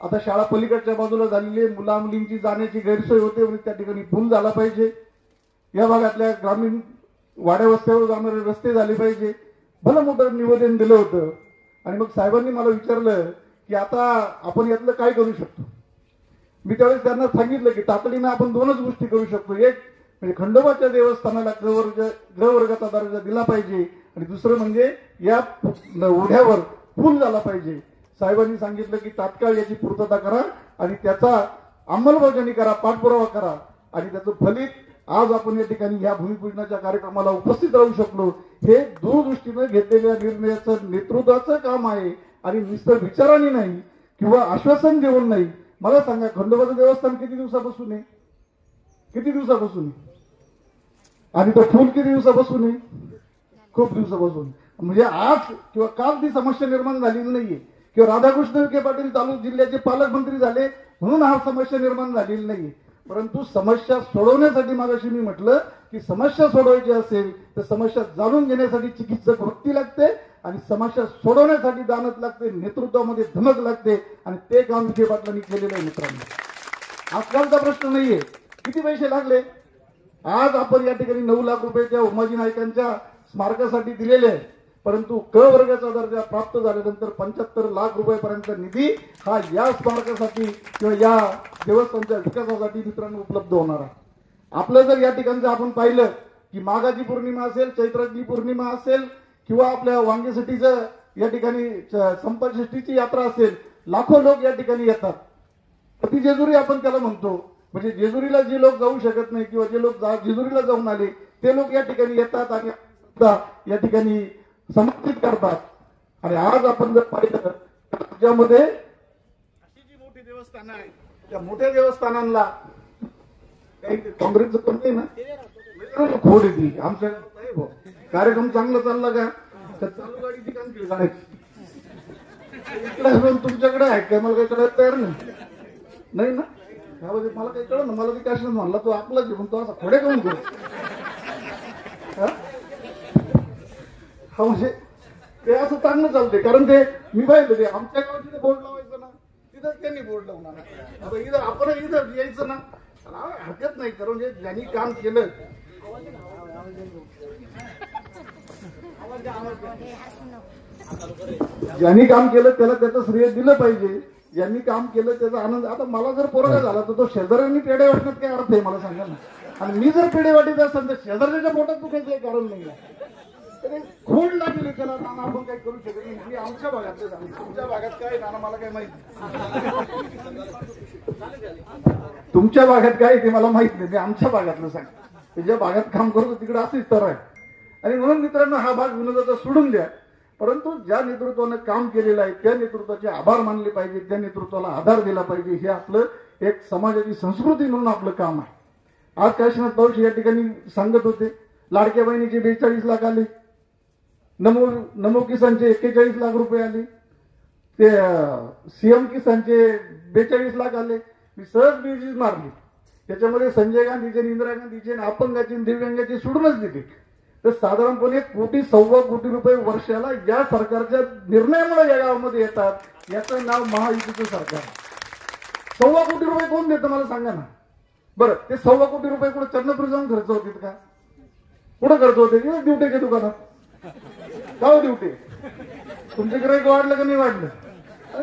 आता शाळा पलीकडच्या बाजूला झालेली आहे, मुला मुलींची जाण्याची गैरसोय होते म्हणजे त्या ठिकाणी पूल झाला पाहिजे, या भागातल्या ग्रामीण वाड्या वस्त्यावर जाणारे रस्ते झाले पाहिजे. भलं मोठं निवेदन दिलं होतं आणि मग साहेबांनी मला विचारलं की आता आपण यातलं काय करू शकतो. मी त्यावेळेस त्यांना सांगितलं की तातडीनं आपण 2च गोष्टी करू शकतो. एक म्हणजे खंडोबाच्या देवस्थानाला ग वर्गाचा दर्जा दिला पाहिजे आणि दुसरं म्हणजे या ओढ्यावर पूल झाला पाहिजे. साहेबांनी सांगितलं की तात्काळ याची पूर्तता करा आणि त्याचा अंमलबजावणी करा, पाठपुरावा करा आणि त्याचं फलित आज आपण या ठिकाणी या भूमिपूजनाच्या कार्यक्रमाला उपस्थित राहू शकलो, हे दूरदृष्टीने घेतलेल्या निर्णयाचं नेतृत्वाचं काम आहे आणि नुसतं विचाराने नाही किंवा आश्वासन देऊन नाही. मला सांगा, खंडोबाचं देवस्थान किती दिवसापासून आहे? किती दिवसापासून आहे? आणि तो फुल किती दिवसापासून आहे? खूप दिवसापासून. म्हणजे आज किंवा काल ती समस्या निर्माण झालेली नाहीये किंवा राधाकृष्ण विखे पाटील तालुका जिल्ह्याचे पालकमंत्री झाले म्हणून हा समस्या निर्माण झालेली नाहीये. परंतु समस्या सोडवण्यासाठी मागाशी मी म्हटलं की समस्या सोडवायची असेल तर समस्या जाणून घेण्यासाठी चिकित्सक वृत्ती लागते आणि समस्या सोडवण्यासाठी दानत लागते, नेतृत्वामध्ये धमक लागते आणि ते काम विखे पाटलांनी केलेलं आहे. मित्रांनो, आजकालचा प्रश्न नाहीये किती पैसे लागले. आज आपण या ठिकाणी 9 लाख रुपये त्या उमाजी नाईकांच्या स्मारकासाठी दिलेले आहे, परंतु क वर्गाचा दर्जा प्राप्त झाल्यानंतर 75 लाख रुपयापर्यंत निधी हा या स्मारकासाठी किंवा या देवस्थानच्या विकासासाठी मित्रांनो उपलब्ध होणार आहे. आपलं जर या ठिकाणचं आपण पाहिलं की माघाची पौर्णिमा असेल, चैत्रातली पौर्णिमा असेल किंवा आपल्या वांगीसाठीचं या ठिकाणी संपषष्ठीची यात्रा असेल, लाखो लोक या ठिकाणी येतात. ती जेजुरी आपण त्याला म्हणतो. म्हणजे जेजुरीला जे लोक जाऊ शकत नाही किंवा जे लोक जेजुरीला जाऊन आले ते लोक या ठिकाणी येतात आणि या ठिकाणी समर्पित करतात. आणि आज आपण जर पाहिलं राज्यामध्ये अशी जी मोठी देवस्थानं आहेत, त्या मोठ्या देवस्थानांना काही काँग्रेसचं पण नाही ना, खोड येते. आमच्या कार्यक्रम चांगला चालला का तर चालू गाडीची कामगिरी करायची. इकडे तुमच्याकडे आहे काय मला काही कळत तयार नाही ना. त्यामध्ये मला काही कळलं ना, मला ते काय म्हणला तो आपला घेऊन तो असा खोडे काऊन करू. हा म्हणजे ते असं चांगलं चालते. कारण ते मी पाहिलं ते आमच्या गावात जिथे बोर्ड लावायचं ना तिथं त्यांनी बोर्ड लावणार. आता इथं आपण इथं यायचं ना हरकत नाही, कारण ज्यांनी काम केलं ज्यांनी काम केलं त्याला त्याचं श्रेय दिलं पाहिजे. ज्यांनी काम केलं त्याचा आनंद. आता मला जर पोरगा झाला तर तो शेजाऱ्यांनी पेढे वाटण्यात काय अर्थ आहे मला सांगा ना. आणि मी जर पेढे वाटीत असेल तर शेजाऱ्याच्या पोटात दुखायचं काही कारण नाही. खोड लागली त्याला नाना आपण काही करू शकत नाही. मी आमच्या भागातले झाले, तुमच्या भागात काय नाना मला काय माहिती. तुमच्या भागात काय ते मला माहित नाही. मी आमच्या भागातलं सांग, ज्या भागात काम करतो तिकडे असेच तर आहे. आणि म्हणून मित्रांनो हा भाग विनोदाचा सोडून द्या, परंतु ज्या नेतृत्वानं काम केलेलं आहे त्या नेतृत्वाचे आभार मानले पाहिजे, त्या नेतृत्वाला आधार दिला पाहिजे. हे आपलं एक समाजाची संस्कृती म्हणून आपलं काम आहे. आज काशीनाथ पाऊस या ठिकाणी सांगत होते लाडक्या बहिणीचे 42 लाख आले, नमो किसानचे 41 लाख रुपये आले, ते सीएम किसानचे 42 लाख आले. मी सहज बेरीज मारली, त्याच्यामध्ये संजय गांधीचे, इंदिरा गांधीचे, अपंगाचे, दिव्यांगाचे सोडूनच दिले तर साधारणपणे 1.25 कोटी रुपये वर्षाला या सरकारच्या निर्णयामुळे या गावामध्ये येतात. याचं नाव महायुतीचं सरकार. 1.25 कोटी रुपये कोण देतं मला सांगा ना. बरं, ते 1.25 कोटी रुपये कुठे चंद्रपूर जाऊन खर्च होते का? कुठं खर्च होते? ड्युटीच्या दुकानात. का हो ड्युटी? तुमच्या गिराईक वाढलं का नाही वाढलं?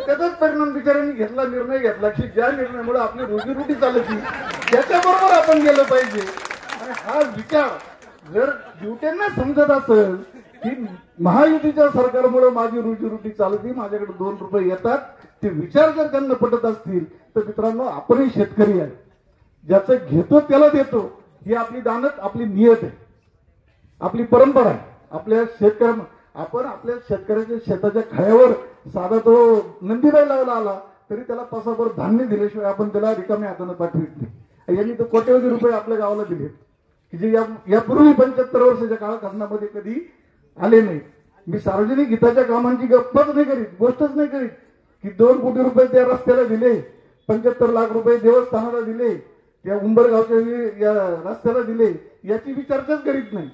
त्याचाच परिणाम बिचाऱ्यांनी घेतला, निर्णय घेतला की ज्या निर्णयामुळे आपली रोजीरोटी चालती त्याच्याबरोबर आपण गेलं पाहिजे. आणि हा विचार जर ड्युट्यांना समजत असेल की महायुतीच्या सरकारमुळे माझी रोजीरोटी चालती, माझ्याकडे 2 रुपये येतात, ते विचार जर त्यांना पटत असतील तर मित्रांनो आपणही शेतकरी आहे. ज्याचं घेतो त्याला देतो ही आपली दानत, आपली नियत आहे, आपली परंपरा आहे. आपल्या आपण आपल्या शेतकऱ्याच्या शेताच्या खळ्यावर साधा तो नंदीबाई लावला आला तरी त्याला पासाभर धान्य दिल्याशिवाय आपण त्याला रिकाम्या हाताने पाठवित नाही. यांनी तर कोट्यवधी रुपये आपल्या गावाला दिले की जे यापूर्वी 75 वर्षाच्या काळखंडामध्ये कधी आले नाही. मी सार्वजनिक हिताच्या कामांची गप्पच नाही करीत, गोष्टच नाही करीत की 2 कोटी रुपये त्या रस्त्याला दिले, 75 लाख रुपये देवस्थानाला दिले, त्या उंबरगावच्या या रस्त्याला दिले, याची मी चर्चाच करीत नाही.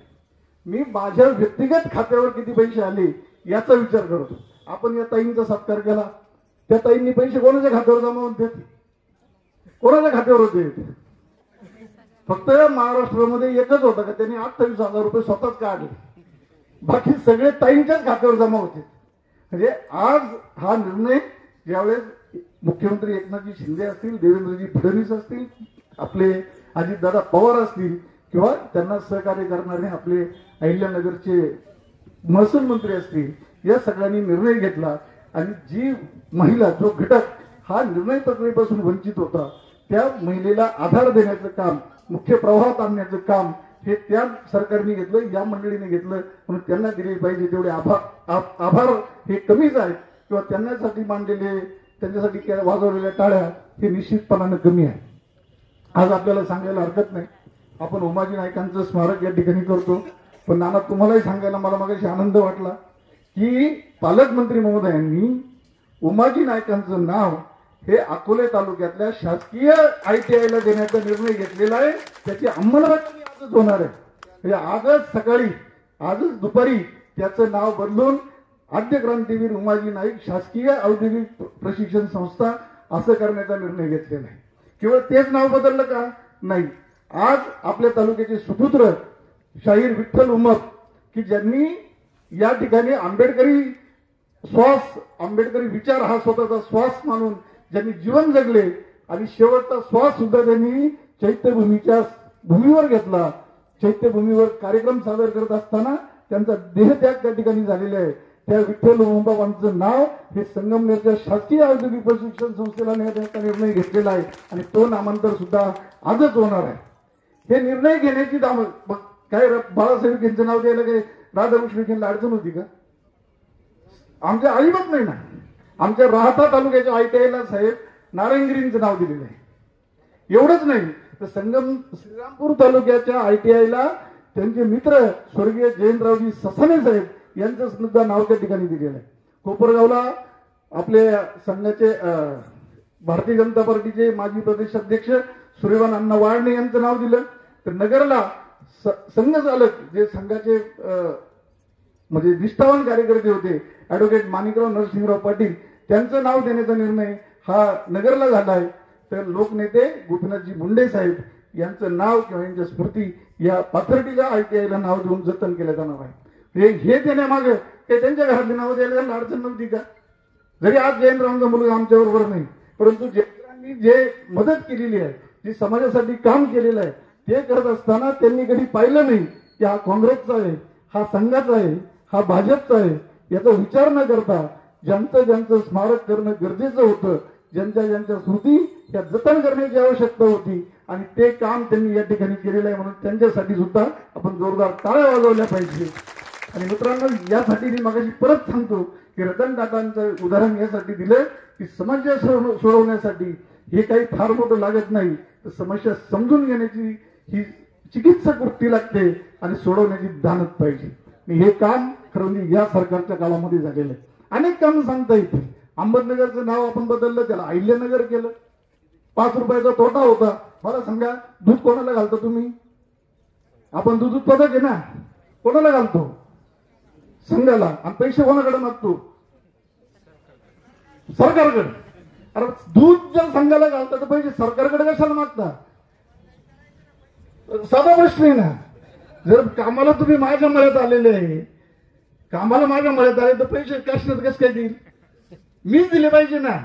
मी माझ्या व्यक्तिगत खात्यावर किती पैसे आले याचा विचार करतो. आपण या ताईंचा सत्कार केला, त्या ताईंनी पैसे कोणाच्या खात्यावर जमा होते? कोणाच्या खात्यावर होते? फक्त महाराष्ट्रामध्ये एकच होतं का त्यांनी 28,000 रुपये स्वतःच काढले, बाकी सगळे ताईंच्याच खात्यावर जमा होते. म्हणजे आज हा निर्णय ज्यावेळेस मुख्यमंत्री एकनाथजी शिंदे असतील, देवेंद्रजी फडणवीस असतील, आपले अजितदादा पवार असतील किंवा त्यांना सहकार्य करणारे आपले अहिल्यानगरचे महसूल मंत्री असतील, या सगळ्यांनी निर्णय घेतला आणि जी महिला, जो घटक हा निर्णय प्रक्रियेपासून वंचित होता त्या महिलेला आधार देण्याचं काम, मुख्य प्रवाहात आणण्याचं काम हे त्या सरकारने घेतलं, या मंडळीने घेतलं, म्हणून त्यांना दिले पाहिजे तेवढे आभार हे कमीच आहेत, किंवा त्यांच्यासाठी मांडलेले, त्यांच्यासाठी वाजवलेल्या टाळ्या हे निश्चितपणानं कमी आहे. आज आपल्याला सांगायला हरकत नाही, आपण उमाजी नाईकांचं स्मारक या ठिकाणी करतो, पण नाना तुम्हालाही सांगायला मला मगाशी आनंद वाटला की पालकमंत्री महोदयांनी उमाजी नाईकांचं नाव हे अकोले तालुक्यातल्या शासकीय ITI ला देण्याचा निर्णय घेतलेला आहे. त्याची अंमलबजावणी आजच होणार आहे. म्हणजे आजच सकाळी, आजच दुपारी त्याचं नाव बदलून आद्य क्रांतीवीर उमाजी नाईक शासकीय औद्योगिक प्रशिक्षण संस्था असं करण्याचा निर्णय घेतलेला आहे. केवळ तेच नाव बदललं का? नाही. आज आपल्या तालुक्याचे सुपुत्र शाहीर विठ्ठल उमप, की ज्यांनी या ठिकाणी आंबेडकरी विचार हा स्वतःचा श्वास मानून ज्यांनी जीवन जगले आणि शेवटचा श्वास सुद्धा त्यांनी चैत्यभूमीच्या भूमीवर घेतला. चैत्यभूमीवर कार्यक्रम सादर करत असताना त्यांचा देहत्याग त्या ठिकाणी झालेला आहे. त्या विठ्ठल उमपांचं नाव हे संगमनेरच्या शासकीय औद्योगिक प्रशिक्षण संस्थेला नेण्याचा निर्णय घेतलेला आहे आणि तो नामांतर सुद्धा आजच होणार आहे. हे निर्णय घेण्याची काय बाळासाहेब यांचं नाव द्यायला काय राधाकृष्ण यांना अडचण होती का? आमच्या अजिबात नाही ना. आमच्या राहता तालुक्याच्या ITI ला साहेब नारायणगिरींचं नाव दिलेलं आहे. एवढंच नाही तर श्रीरामपूर तालुक्याच्या ITI ला त्यांचे मित्र स्वर्गीय जयंतरावजी ससाने साहेब यांचं सुद्धा नाव त्या ठिकाणी दिलेलं आहे. कोपरगावला आपल्या संघाचे भारतीय जनता पार्टीचे माजी प्रदेश अध्यक्ष सूर्यवान अण्णा वाळणे यांचं नाव दिलं. तर नगरला संघ चालक जे संघाचे म्हणजे निष्ठावान कार्यकर्ते होते ऍडव्होकेट माणिकराव नरसिंहराव पाटील, त्यांचं नाव देण्याचा निर्णय हा नगरला झाला आहे. तर लोकनेते गोपीनाथजी मुंडे साहेब यांचं नाव किंवा यांच्या स्मृती या पाथर्डीला ITI ला नाव देऊन जतन केलं जाणार आहे. हे देण्यामागे ते त्यांच्या घरातली नाव द्यायला त्यांना अडचण नव्हती का? जरी आज जयंतरावांचा मुलगा आमच्या बरोबर नाही, परंतु जयंतरावांनी जे मदत केलेली आहे, जी समाजासाठी काम केलेलं आहे, ते करत असताना त्यांनी कधी पाहिलं नाही की हा काँग्रेसचा आहे, हा संघाचा आहे, हा भाजपचा आहे, याचा विचार न करता ज्यांचं स्मारक करणं गरजेचं होतं, ज्यांच्या स्मृती या जतन करण्याची आवश्यकता होती आणि ते काम त्यांनी या ठिकाणी केलेलं आहे. म्हणून त्यांच्यासाठी सुद्धा आपण जोरदार टाळ्या वाजवल्या पाहिजे. आणि मित्रांनो, यासाठी मी मगाशी परत सांगतो की रतन टाटांचं उदाहरण यासाठी दिलं की समस्या सोडवण्यासाठी हे काही फार मोठं लागत नाही, तर समस्या समजून घेण्याची ही चिकित्सक वृत्ती लागते आणि सोडवण्याची दानत पाहिजे. हे काम खरं या सरकारच्या काळामध्ये झालेलं आहे. अनेक काम सांगता येतील. अहमदनगरचं नाव आपण बदललं, त्याला अहिल्यानगर केलं. 5 रुपयाचा तोटा होता. मला सांगा, दूध कोणाला घालता तुम्ही? आपण दूध उत्पादक आहे ना, कोणाला घालतो? संघाला. आणि पैसे कोणाकडे मागतो? सरकारकडे. अरे दूध जर संघाला घालता तर पैसे सरकारकडे कशाला मागता? साधा प्रश्न आहे ना. जर कामाला तुम्ही माझ्या मळ्यात आलेले आहे, कामाला माझ्या मळ्यात आले तर पैसे कशात कसं काय देईल? मीच दिले पाहिजे ना.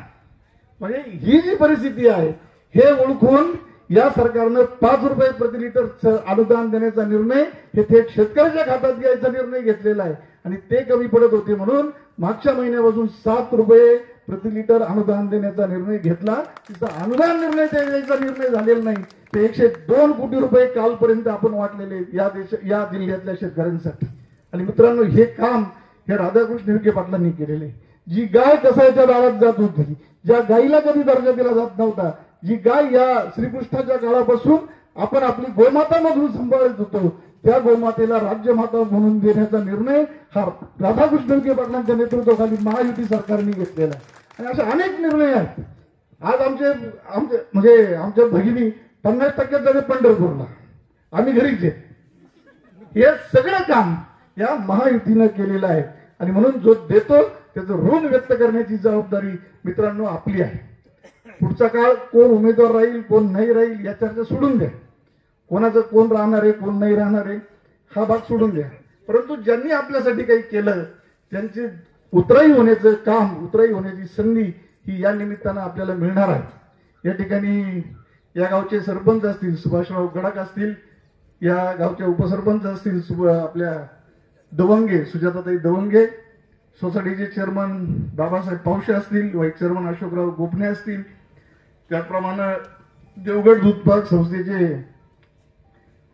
म्हणजे ही जी परिस्थिती आहे हे ओळखून या सरकारनं 5 रुपये प्रति लिटर अनुदान देण्याचा निर्णय हे थेट शेतकऱ्याच्या खात्यात घ्यायचा निर्णय घेतलेला आहे. आणि ते कमी पडत होते म्हणून मागच्या महिन्यापासून 7 रुपये प्रति लिटर अनुदान देण्याचा निर्णय घेतला. तिचा अनुदान निर्णय द्यायचा निर्णय झालेला नाही. ते 102 कोटी रुपये कालपर्यंत आपण वाटलेले या जिल्ह्यातल्या शेतकऱ्यांसाठी. आणि मित्रांनो, हे काम हे राधाकृष्ण विखे पाटलांनी केलेले. जी गाय कसायच्या दारात जात होती, ज्या गायीला कधी दर्जा दिला जात नव्हता, जी गाय या श्रीकृष्णाच्या काळापासून आपण आपली गोमाता म्हणून सांभाळत होतो, त्या गोमातेला राज्यमाता म्हणून देण्याचा निर्णय हा राधाकृष्ण विखे पाटलांच्या नेतृत्वाखाली महायुती सरकारने घेतलेला आहे. आणि असे अनेक निर्णय आहेत. आज आमच्या भगिनी 50% झाले पंढरपूरला, आम्ही घरीच आहे. हे सगळं काम या महायुतीनं केलेलं आहे. आणि म्हणून जो देतो त्याचं ऋण व्यक्त करण्याची जबाबदारी मित्रांनो आपली आहे. पुढचा काळ कोण उमेदवार राहील कोण नाही राहील या चर्चा सोडून द्या. कोणाचं कोण राहणार आहे कोण नाही राहणार आहे हा भाग सोडून द्या. परंतु ज्यांनी आपल्यासाठी काही केलं त्यांची उतराई होण्याचं काम, उतराई होण्याची संधी ही या निमित्तानं आपल्याला मिळणार आहे. या ठिकाणी या गावचे सरपंच असतील, सुभाषराव गडाख असतील, या गावचे उपसरपंच असतील, आपल्या दवंगे सुजाताताई दवंगे, सोसायटीचे चेअरमन बाबासाहेब पावशे असतील, व्हाईस चेअरमन अशोकराव गोपने असतील, त्याचप्रमाणे देवगड दूध उत्पादक संस्थेचे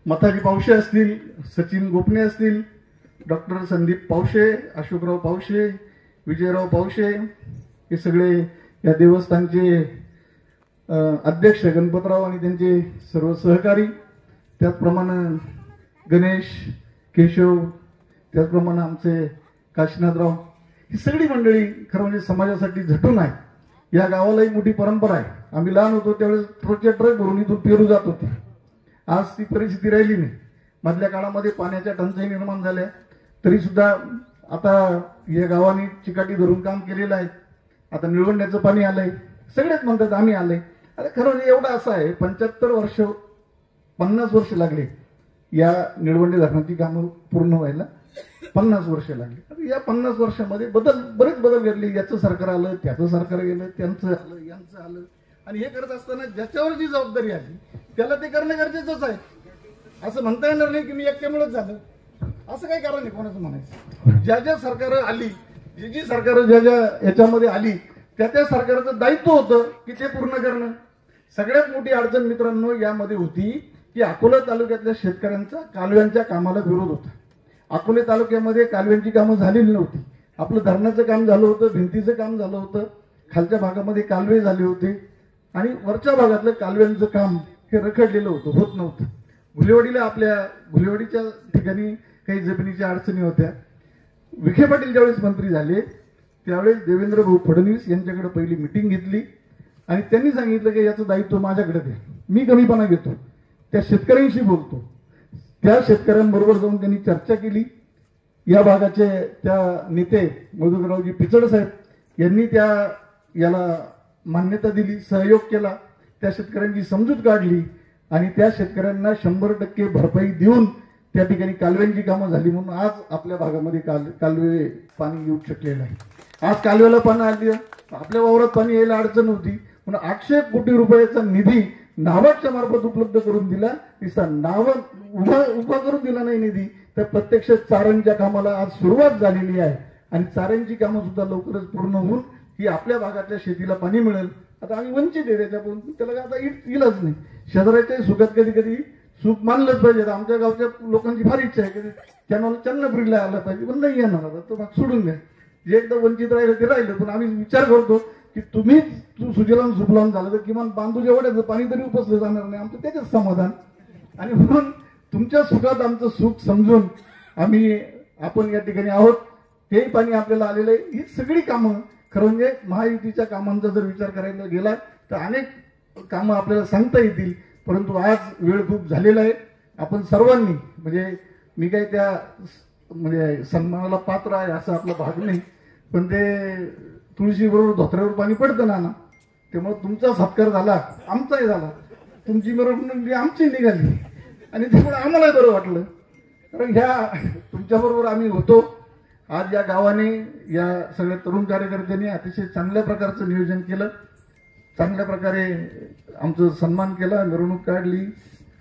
मताजी पावशे असतील, सचिन गोपने असतील, डॉक्टर संदीप पावशे, अशोकराव पावशे, विजयराव पावशे, हे सगळे या देवस्थानचे अध्यक्ष गणपतराव आणि त्यांचे सर्व सहकारी, त्याचप्रमाणे गणेश, केशव, त्याचप्रमाणे आमचे काशीनाथराव, ही सगळी मंडळी खरं म्हणजे समाजासाठी झटून आहे. या गावालाही मोठी परंपरा आहे. आम्ही लहान होतो त्यावेळेस ट्रकच्या ट्रक भरून इथून पेरू जात होते. आज ती परिस्थिती राहिली नाही. मधल्या काळामध्ये पाण्याच्या टंचाई निर्माण झाल्या, तरी सुद्धा आता या गावाने चिकाटी धरून काम केलेलं आहे. आता निळवंड्याचं पाणी आलंय, सगळेच म्हणतात आम्ही आलंय. अरे खरं म्हणजे एवढं असं आहे, 75 वर्ष 50 वर्ष लागले या निळवंडे धरणाची कामं पूर्ण व्हायला. 50 वर्ष लागली. आता या 50 वर्षामध्ये बरेच बदल घडले. याचं सरकार आलं, त्याचं सरकार गेलं, त्यांचं आलं, यांचं आलं. आणि हे करत असताना ज्याच्यावर जी जबाबदारी आली त्याला ते करणं गरजेचंच आहे. असं म्हणता येणार नाही की मी एकट्यामुळेच झालं, असं काही कारण नाही कोणाचं म्हणायचं. ज्या ज्या सरकार आली, जी सरकार ज्या ज्या याच्यामध्ये आली, त्या सरकारचं दायित्व होतं की ते पूर्ण करणं. सगळ्यात मोठी अडचण मित्रांनो यामध्ये होती की अकोला तालुक्यातल्या शेतकऱ्यांचा कालव्यांच्या कामाला विरोध होता. अकोले तालुक्यामध्ये कालव्यांची कामं झालेली नव्हती. आपलं धरणाचं काम झालं होतं, भिंतीचं काम झालं होतं, खालच्या भागामध्ये कालवे झाले होते आणि वरच्या भागातलं कालव्यांचं काम हे रखडलेलं होतं, होत नव्हतं. घुलेवाडीच्या ठिकाणी काही जमिनीच्या अडचणी होत्या. विखे पाटील ज्यावेळेस मंत्री झाले त्यावेळेस देवेंद्र भाऊ फडणवीस यांच्याकडे पहिली मिटिंग घेतली आणि त्यांनी सांगितलं की याचं दायित्व माझ्याकडे द्या, मी कमीपणा घेतो, त्या शेतकऱ्यांशी बोलतो. त्या शेतकऱ्यांबरोबर जाऊन त्यांनी चर्चा केली. या भागाचे त्या नेते मधुकररावजी पिचड साहेब यांनी याला मान्यता दिली, सहयोग केला, त्या शेतकऱ्यांची समजूत काढली आणि त्या शेतकऱ्यांना 100% भरपाई देऊन त्या ठिकाणी कालव्यांची कामं झाली. म्हणून आज आपल्या भागामध्ये कालवे पाणी येऊ शकलेलं आहे. आज कालव्याला पाणी आली, आपल्या वावरात पाणी यायला अडचण होती, म्हणून 800 कोटी रुपयाचा निधी नाबार्डच्या मार्फत उपलब्ध करून दिला. तिचा नाव उभा करून दिला नाही निधी, तर प्रत्यक्ष चाऱ्यांच्या कामाला आज सुरुवात झालेली आहे आणि चाऱ्यांची कामं सुद्धा लवकरच पूर्ण होऊन ही आपल्या भागातल्या शेतीला पाणी मिळेल. आता आम्ही वंचित आहे त्याच्यापासून, त्याला आता येईलच नाही. शेजाऱ्याच्या सुखात कधी कधी सुख मानलंच पाहिजे. आमच्या गावच्या लोकांची फार इच्छा आहे की कॅनॉल चन्नपुरीला आला पाहिजे, पण नाही येणार. आता तो भाग सोडून द्या, जे एकदा वंचित राहिलं ते राहिलं. पण आम्ही विचार करतो की तू सुजलाम सुफलाम झालं तर किमान बांधूच्या वड्याचं पाणी तरी उपसलं जाणार नाही, आमचं त्याच्याच समाधान. आणि म्हणून तुमच्या सुखात आमचं सुख समजून आपण या ठिकाणी आहोत. तेही पाणी आपल्याला आलेलं आहे. ही सगळी कामं खरं म्हणजे महायुतीच्या कामांचा जर विचार करायला गेला तर अनेक कामं आपल्याला सांगता येतील, परंतु आज वेळ खूप झालेला आहे. आपण सर्वांनी म्हणजे मी काही त्या म्हणजे सन्मानाला पात्र आहे असं आपला भाग नाही, पण ते तुळशी बरोबर धोत्र्यावर पाणी पडतं ना, त्यामुळे तुमचा सत्कार झाला, आमचाही झाला, तुमची बरोबर आमची निघाली आणि त्यामुळे आम्हालाही बरं वाटलं. कारण ह्या तुमच्याबरोबर आम्ही होतो. आज या गावाने या सगळ्या तरुण कार्यकर्त्यांनी अतिशय चांगल्या प्रकारचं नियोजन केलं, चांगल्या प्रकारे आमचं सन्मान केला, मिरवणूक काढली,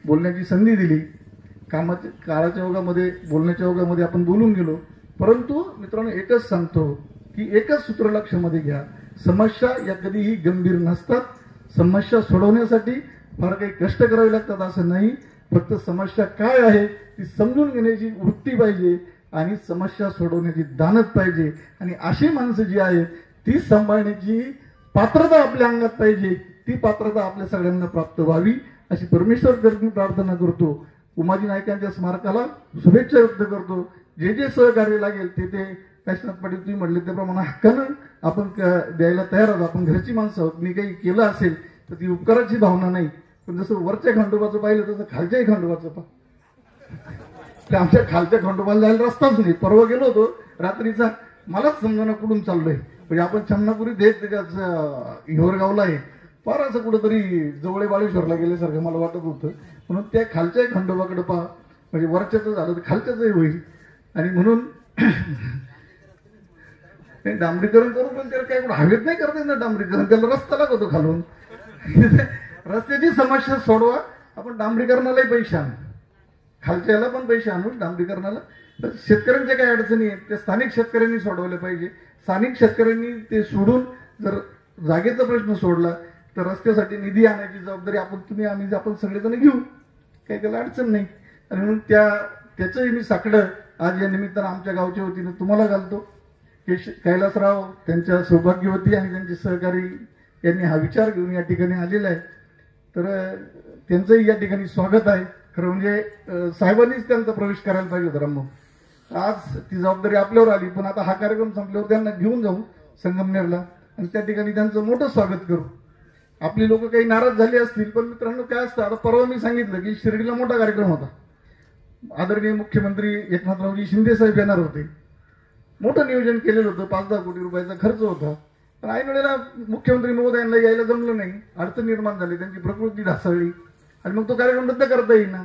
बोलण्याची संधी दिली. काळाच्या ओघामध्ये बोलण्याच्या ओघामध्ये आपण बोलून गेलो. परंतु मित्रांनो एकच सांगतो की एकच सूत्र लक्षामध्ये घ्या, समस्या या कधीही गंभीर नसतात. समस्या सोडवण्यासाठी फार काही कष्ट करावे लागतात असं नाही. फक्त समस्या काय आहे ती समजून घेण्याची वृत्ती पाहिजे आणि समस्या सोडवण्याची दानत पाहिजे. आणि अशी माणसं जी आहेत ती सांभाळण्याची पात्रता आपल्या अंगात पाहिजे. ती पात्रता आपल्या सगळ्यांना प्राप्त व्हावी अशी परमेश्वरचरणी प्रार्थना करतो. उमाजी नाईकांच्या स्मारकाला शुभेच्छा व्यक्त करतो. जे जे सहकार्य लागेल ते काशीनाथ पाटील तुम्ही म्हणले त्याप्रमाणे हक्कानं आपण द्यायला तयार आहोत. आपण घरची माणसं आहोत. मी काही केलं असेल तर ती उपकाराची भावना नाही, पण जसं वरच्या खंडोबाचं पाहिलं तसं खालच्याही खंडोबाचं पहा. आमच्या खालच्या खंडोबाला जायला रस्ताच नाही. परवा गेलो होतो रात्रीचा, मलाच समजा कुठून चाललोय. म्हणजे आपण चन्नापुरी देत हिवरगावला आहे, फार असं कुठंतरी जवळ बाळेश्वरला गेल्यासारखं मला वाटत होतं. म्हणून त्या खालच्या खंडोबाकडे पहा, म्हणजे वरच्याच झालं तर खालच्याचही होईल. आणि म्हणून डांबरीकरण करू, पण त्याला काय हवेत नाही करता ना डांबरीकरण, त्याला रस्ता लागतो खालून. रस्त्याची समस्या सोडवा. आपण डांबरीकरणालाही पैसे आणू, खालच्याला पण पैसे आणू डांबरीकरणाला. तर शेतकऱ्यांच्या काही अडचणी आहेत त्या स्थानिक शेतकऱ्यांनी सोडवल्या पाहिजे. स्थानिक शेतकऱ्यांनी ते सोडून जर जागेचा प्रश्न सोडला तर रस्त्यासाठी निधी आणायची जबाबदारी आपण सगळेजण घेऊ, काही त्याला अडचण नाही. आणि म्हणून त्याचंही मी साकडं आज या निमित्तानं आमच्या गावच्या वतीनं तुम्हाला घालतो की कैलासराव त्यांच्या सौभाग्यवती आणि त्यांचे सहकारी यांनी हा विचार घेऊन या ठिकाणी आलेला आहे. तर त्यांचंही या ठिकाणी स्वागत आहे. खरं म्हणजे साहेबांनीच त्यांचा प्रवेश करायला पाहिजे होता रामभाऊ. आज ती जबाबदारी आपल्यावर आली, पण आता हा कार्यक्रम संपल्यावर त्यांना घेऊन जाऊ संगमनेरला आणि त्या ठिकाणी त्यांचं मोठं स्वागत करू. आपली लोक काही नाराज झाले असतील, पण मित्रांनो काय असतं, आता परवा मी सांगितलं की शिर्डीला मोठा कार्यक्रम होता. आदरणीय मुख्यमंत्री एकनाथरावजी शिंदे साहेब येणार होते. मोठं नियोजन केलेलं होतं, 5-10 कोटी रुपयाचा खर्च होता. पण ऐन वेळेला मुख्यमंत्री महोदयांना यायला जमलं नाही, अडचण निर्माण झाली, त्यांची प्रकृती ढासळली आणि मग तो कार्यक्रम रद्द करता येईना.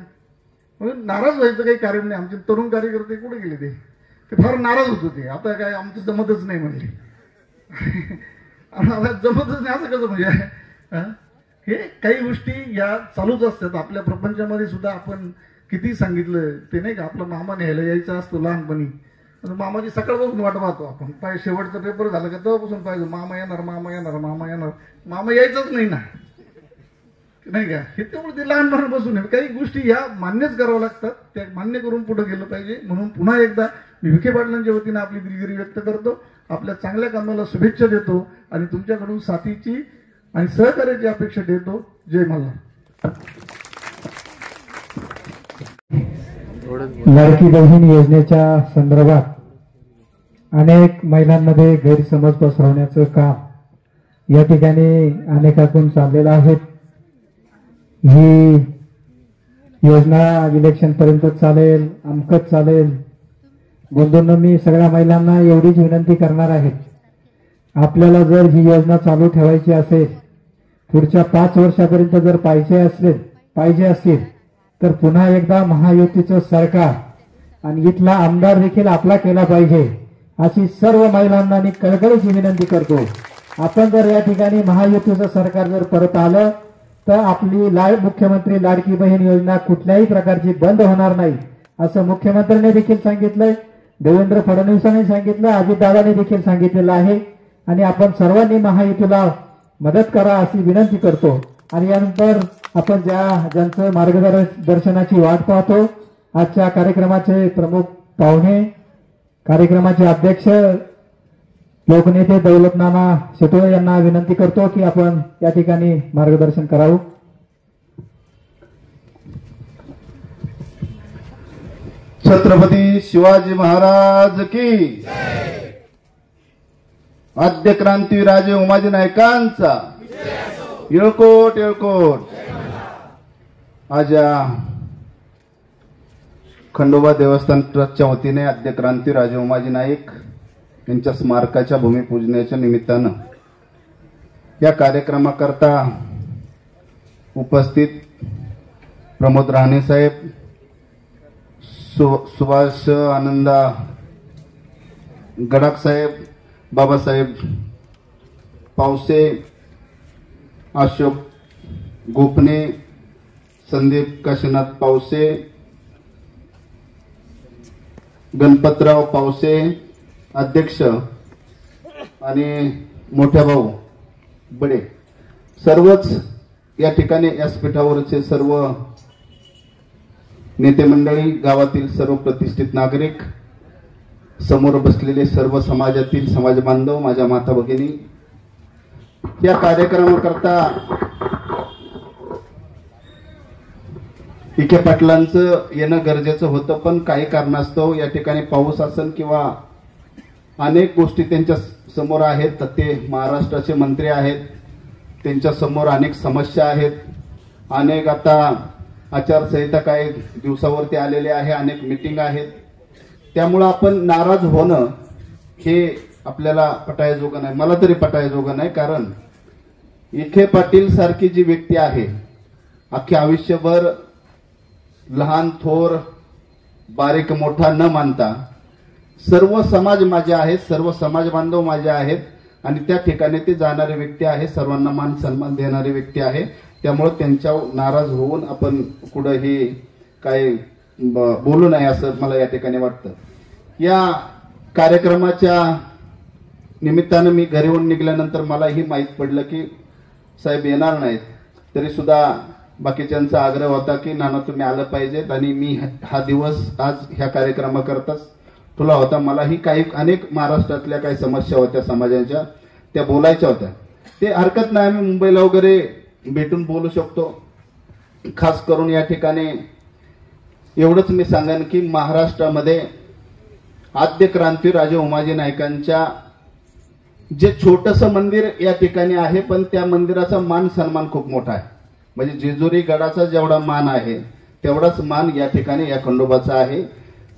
म्हणून नाराज व्हायचं काही कारण नाही. आमचे तरुण कार्यकर्ते कुठे गेले ते फार नाराज होत होते. आता काय आमचं जमतच नाही म्हणले. जमतच नाही असं कसं म्हणजे हे काही गोष्टी या चालूच असतात आपल्या प्रपंचामध्ये सुद्धा. आपण किती सांगितलं ते नाही का, आपला मामा न्यायला यायचा असतो लहानपणी, मामाची सकाळपासून वाट पाहतो आपण. पाय शेवटचा पेपर झाला का तेव्हापासून पाहिजे मामा येणार मामा येणार मामा येणार, मामा यायचंच नाही ना, नाही का. हे त्यामुळे ते लहानपणापासून काही गोष्टी या मान्यच कराव्या लागतात, त्या मान्य करून पुढे गेलं पाहिजे. म्हणून पुन्हा एकदा मी विखे पाटलांच्या वतीनं आपली दिलगिरी व्यक्त करतो, आपल्या चांगल्या कामाला शुभेच्छा देतो आणि तुमच्याकडून साथीची आणि सहकार्याची अपेक्षा ठेवतो. जय मल्हार. लाडकी बहीण योजनेच्या संदर्भात अनेक महिलांमध्ये गैरसमज पसरवण्याचं काम या ठिकाणी अनेकांकडून चाललेलं आहे. ही योजना इलेक्शन पर्यंत चालेल, अमकच चालेल. बंधूंनो, मी सगळ्या महिलांना एवढीच विनंती करणार आहे, आपल्याला जर ही योजना चालू ठेवायची असेल, पुढच्या 5 वर्षापर्यंत जर पाहिजे असेल तर पुन्हा एकदा महायुतीचं सरकार आणि इथला आमदार देखील आपला केला पाहिजे, अशी सर्व महिलांना मी कळकळीची विनंती करतो. आपण जर या ठिकाणी महायुतीचं सरकार जर परत आलं तर आपली मुख्यमंत्री लाडकी बहीण योजना कुठल्याही प्रकारची बंद होणार नाही, असं मुख्यमंत्र्यांनी देखील सांगितलंय, देवेंद्र फडणवीसांनी सांगितलं, अजितदादांनी देखील सांगितलेलं आहे. आणि आपण सर्वांनी महायुतीला मदत करा अशी विनंती करतो. आणि यानंतर आपण ज्यांचं मार्गदर्शनाची वाट पाहतो, आजच्या कार्यक्रमाचे प्रमुख पाहुणे, कार्यक्रमाचे अध्यक्ष लोकनेते दौलत नाना शेटोळे यांना विनंती करतो की आपण या ठिकाणी मार्गदर्शन करावं. छत्रपती शिवाजी महाराज की, आद्य क्रांतीराजे उमाजी नायकांचा येळकोट येळकोट. आज या खंडोबा देवस्थान ट्रस्टच्या वतीने आद्य क्रांतीराजे उमाजी नाईक यांच्या स्मारकाच्या भूमिपूजनाच्या निमित्तानं या कार्यक्रमाकरता उपस्थित प्रमोद राहणे साहेब, सुभाष आनंदा गडाख साहेब, बाबासाहेब पावसे, अशोक गोपने, संदीप काशीनाथ पावसे, गणपतराव पावसे अध्यक्ष आणि मोठ्या भाऊ बडे, सर्वच या ठिकाणी व्यासपीठावरचे सर्व नेते मंडळी, गावातील सर्व प्रतिष्ठित नागरिक, समोर बसलेले सर्व समाजातील समाज बांधव, माझ्या माता भगिनी, या कार्यक्रमाकरता विखे पाटलांचं येणं गरजेचं होतं, पण काही कारणास्तव या ठिकाणी पाऊस असेल किंवा अनेक गोष्टी त्यांच्या समोर आहेत. तर ते महाराष्ट्राचे मंत्री आहेत, त्यांच्या समोर अनेक समस्या आहेत, अनेक आता आचारसंहिता काही दिवसावरती आलेले आहे, अनेक मीटिंग आहेत. त्यामुळं आपण नाराज होणं हे आपल्याला पटायजोगं नाही, मला तरी पटायजोगं नाही. कारण विखे पाटील सारखी जी व्यक्ती आहे, अख्खे आयुष्यभर लहान थोर बारीक मोठा न मानता सर्व समाज माझे आहेत, सर्व समाज बांधव माझे आहेत आणि त्या ठिकाणी ते जाणारे व्यक्ती आहे, सर्वांना मान सन्मान देणारी व्यक्ती आहे. त्यामुळे त्यांच्यावर नाराज होऊन आपण कुठंही काय बोलू नये असं मला या ठिकाणी वाटतं. या कार्यक्रमाच्या निमित्तानं मी घरी येऊन निघाल्यानंतर मलाही माहीत पडलं की साहेब येणार नाहीत, तरी सुद्धा बाकीच्यांचा आग्रह होता की नाना तुम्ही आलं पाहिजेत आणि मी हा दिवस आज ह्या कार्यक्रमाकरताच ठेवला होता. मलाही काही अनेक महाराष्ट्रातल्या काही समस्या होत्या समाजाच्या, त्या बोलायच्या होत्या. ते हरकत नाही, आम्ही मुंबईला वगैरे भेटून बोलू शकतो. खास करून या ठिकाणी एवढंच मी सांगेन की महाराष्ट्रामध्ये आद्य क्रांती राजे उमाजी नाईकांच्या जे छोटंसं मंदिर या ठिकाणी आहे, पण त्या मंदिराचा मान सन्मान खूप मोठा आहे. म्हणजे जेजुरी गडाचा जेवढा मान आहे तेवढाच मान या ठिकाणी या खंडोबाचा आहे.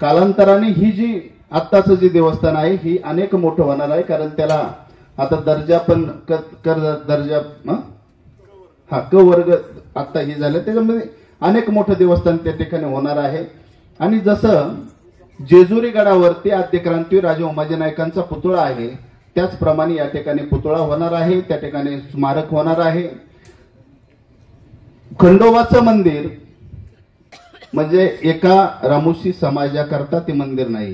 कालांतराने ही जी आत्ताचं जे देवस्थान आहे ही अनेक मोठं होणार आहे, कारण त्याला आता दर्जा पण दर्जा क वर्ग आता हे झालं, त्याच्यामध्ये अनेक मोठं देवस्थान त्या ठिकाणी होणार आहे. आणि जसं जेजुरी गडावरती आद्य क्रांती राजे उमाजी नाईकांचा पुतळा आहे, त्याचप्रमाणे या ठिकाणी पुतळा होणार आहे, त्या ठिकाणी स्मारक होणार आहे. खंडोबाचं मंदिर म्हणजे एका रामोशी समाजाकरता ते मंदिर नाही.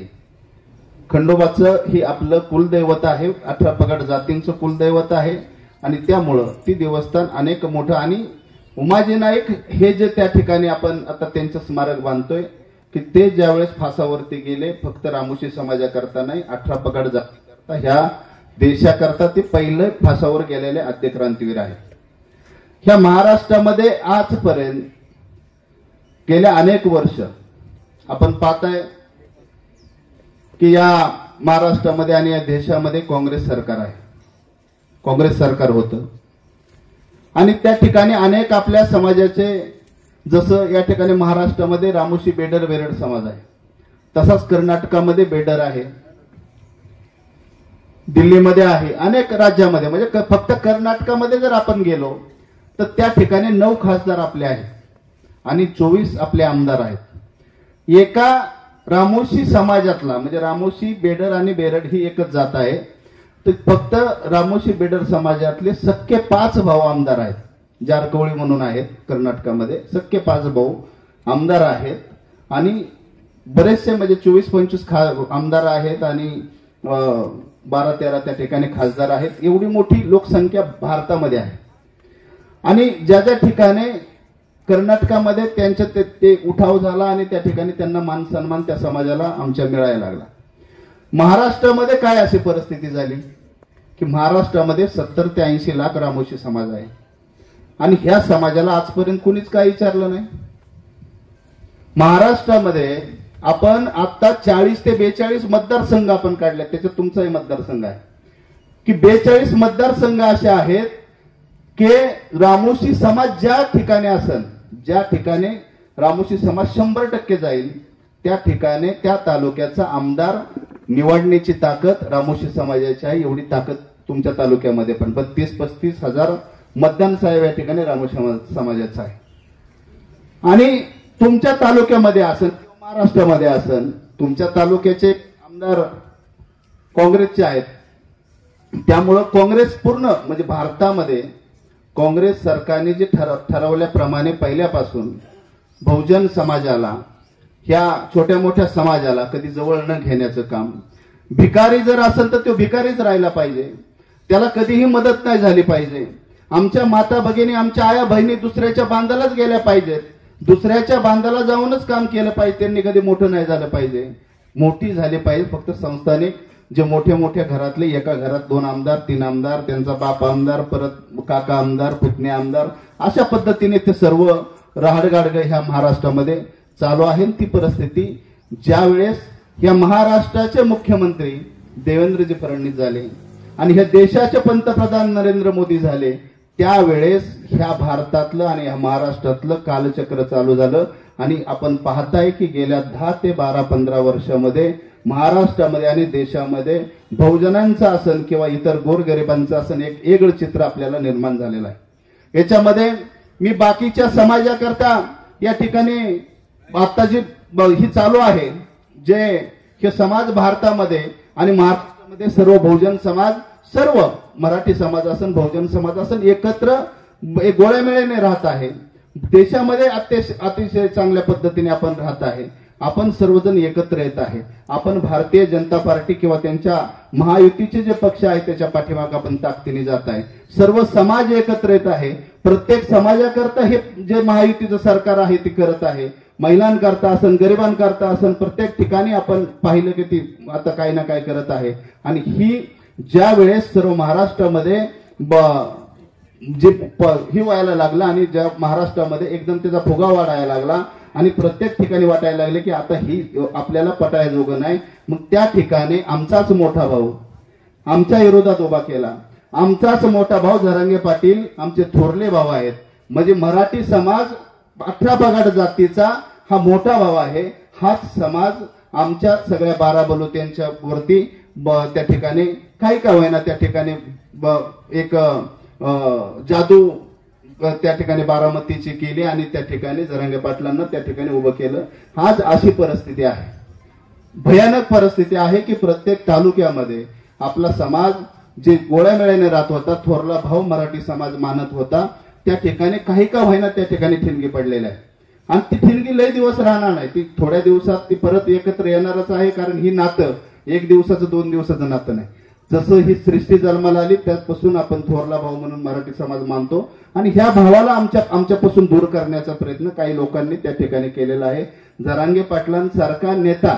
खंडोबाचं ही आपलं कुलदैवत आहे, 18 पगड जातींचं कुलदैवत आहे आणि त्यामुळं ती देवस्थान अनेक मोठं. आणि उमाजी नाईक हे जे त्या ठिकाणी आपण आता त्यांचं स्मारक बांधतोय की ते ज्यावेळेस फासावरती गेले, फक्त रामोशी समाजाकरता नाही, 18 पगड जातीकरता, ह्या देशाकरता ते पहिले फासावर गेलेले आद्य क्रांतीवीर आहेत. ह्या महाराष्ट्रामध्ये आजपर्यंत गेल्या अनेक वर्ष आपण पाहताय की या महाराष्ट्रामध्ये आणि या देशामध्ये काँग्रेस सरकार आहे, काँग्रेस सरकार होतं. आणि त्या ठिकाणी अनेक आपल्या समाजाचे, जसं या ठिकाणी महाराष्ट्रामध्ये रामोशी बेडर वेरड समाज आहे, तसाच कर्नाटकामध्ये बेडर आहे, दिल्लीमध्ये आहे, अनेक राज्यामध्ये. म्हणजे फक्त कर्नाटकामध्ये जर आपण गेलो तर त्या ठिकाणी 9 खासदार आपले आहेत आणि 24 आपले आमदार आहेत. एका रामोशी समाजातला, म्हणजे रामोशी बेडर आणि बेरड ही एकच जात आहे, तर फक्त रामोशी बेडर समाजातले सख्खे 5 भाऊ आमदार आहेत. जारकवळी म्हणून आहेत कर्नाटकामध्ये, सख्खे 5 भाऊ आमदार आहेत आणि बरेचसे म्हणजे 24-25 आमदार आहेत आणि 12-13 त्या ठिकाणी खासदार आहेत. एवढी मोठी लोकसंख्या भारतामध्ये आहे. आणि ज्या ज्या ठिकाणी कर्नाटकामध्ये त्यांच्या ते उठाव झाला आणि त्या ठिकाणी त्यांना मान सन्मान त्या समाजाला आमच्या मिळायला लागला. महाराष्ट्रामध्ये काय अशी परिस्थिती झाली की महाराष्ट्रामध्ये 70 ते 80 लाख रामोशी समाज आहे आणि ह्या समाजाला आजपर्यंत कुणीच काय विचारलं नाही. महाराष्ट्रामध्ये आपण आता 40 ते 42 मतदारसंघ आपण काढले, त्याच्यात तुमचाही मतदारसंघ आहे की 42 मतदारसंघ असे आहेत की रामोशी समाज ज्या ठिकाणी असेल, ज्या ठिकाणी रामोशी समाज 100% जाईल, त्या ठिकाणी त्या तालुक्याचा आमदार निवडण्याची ताकद रामोशी समाजाची आहे. एवढी ताकद तुमच्या तालुक्यामध्ये पण 32-35 हजार मतदान साहेब या ठिकाणी रामोशी समाजाचा आहे. आणि तुमच्या तालुक्यामध्ये असेल किंवा महाराष्ट्रामध्ये असेल, तुमच्या तालुक्याचे आमदार काँग्रेसचे आहेत. त्यामुळं काँग्रेस पूर्ण म्हणजे भारतामध्ये काँग्रेस सरकारने जे ठरवल्याप्रमाणे पहिल्यापासून बहुजन समाजाला, ह्या छोट्या मोठ्या समाजाला कधी जवळ न घेण्याचं काम, भिकारी जर असेल तर तो भिकारीच राहिला पाहिजे, त्याला कधीही मदत नाही झाली पाहिजे. आमच्या माता भगिनी, आमच्या आया बहिणी दुसऱ्याच्या बांधालाच गेल्या पाहिजेत, दुसऱ्याच्या बांधाला जाऊनच काम केलं पाहिजे. त्यांनी कधी मोठं नाही झालं पाहिजे, मोठी झाली पाहिजे. फक्त संस्थानिक जे मोठ्या मोठ्या घरातले, एका घरात 2 आमदार 3 आमदार, त्यांचा बाप आमदार, परत काका आमदार, पुतणे आमदार, अशा पद्धतीने ते सर्व राहडगाडग ह्या महाराष्ट्रामध्ये चालू आहे. ती परिस्थिती ज्यावेळेस या महाराष्ट्राचे मुख्यमंत्री देवेंद्रजी फडणवीस झाले आणि ह्या देशाचे पंतप्रधान नरेंद्र मोदी झाले, त्यावेळेस ह्या भारतातलं आणि ह्या महाराष्ट्रातलं कालचक्र चालू झालं. आणि आपण पाहताय की गेल्या 10 ते 12-15 वर्षामध्ये महाराष्ट्रामध्ये आणि देशामध्ये बहुजनांचं असन किंवा इतर गोरगरिबांचं असन एक वेगळं चित्र आपल्याला निर्माण झालेलं आहे. याच्यामध्ये मी बाकीच्या समाजाकरता या ठिकाणी आता जी ही चालू आहे, जे हे समाज भारतामध्ये आणि महाराष्ट्रामध्ये सर्व बहुजन समाज, सर्व मराठी समाज असन, बहुजन समाज असन, एकत्र गोळ्यामेळ्याने राहत आहे. देशामध्ये अतिशय चांगल्या पद्धतीने आपण राहत आहे. आपण सर्वजण एकत्र येत आहे. आपण भारतीय जनता पार्टी किंवा त्यांच्या महायुतीचे जे पक्ष आहेत त्याच्या पाठीमागे आपण ताकदीने जात आहे. सर्व समाज एकत्र येत आहे. प्रत्येक समाजाकरता हे जे महायुतीचं सरकार आहे ते करत आहे. महिलांकरता असन, गरिबांकरता असन, प्रत्येक ठिकाणी आपण पाहिलं की ती आता काही ना काही करत आहे. आणि ही ज्या वेळेस सर्व महाराष्ट्रामध्ये जे ही व्हायला लागला आणि ज्या महाराष्ट्रामध्ये एकदम त्याचा फुगा वाढायला लागला आणि प्रत्येक ठिकाणी वाटायला लागले की आता ही आपल्याला पटायजोगं नाही, मग त्या ठिकाणी आमचाच मोठा भाऊ आमच्या विरोधात उभा केला. आमचाच मोठा भाऊ जरांगे पाटील आमचे थोरले भाऊ आहेत. म्हणजे मराठी समाज 18 पगड जातीचा हा मोठा भाव आहे. हाच समाज आमच्या सगळ्या 12 बलुत्यांच्या वरती त्या ठिकाणी काही का होईना त्या ठिकाणी एक जादू त्या ठिकाणी बारामतीची केली आणि त्या ठिकाणी जरांगे पाटलांना त्या ठिकाणी उभं केलं. आज अशी परिस्थिती आहे, भयानक परिस्थिती आहे की प्रत्येक तालुक्यामध्ये आपला समाज जे गोळ्यामेळ्याने राहत होता, थोरला भाऊ मराठी समाज मानत होता, त्या ठिकाणी काही का होईना त्या ठिकाणी ठिणगी पडलेल्या आहे. आणि ती ठिणगी लय दिवस राहणार नाही, ती थोड्या दिवसात ती परत एकत्र येणारच आहे. कारण ही नातं 1 दिवसाचं 2 दिवसाचं नातं नाही. जसं ही सृष्टी जन्माला आली त्यापासून आपण थोरला भाऊ म्हणून मराठी समाज मानतो आणि ह्या भावाला आमच्यापासून दूर करण्याचा प्रयत्न काही लोकांनी त्या ठिकाणी केलेला आहे. जरांगे पाटलांसारखा नेता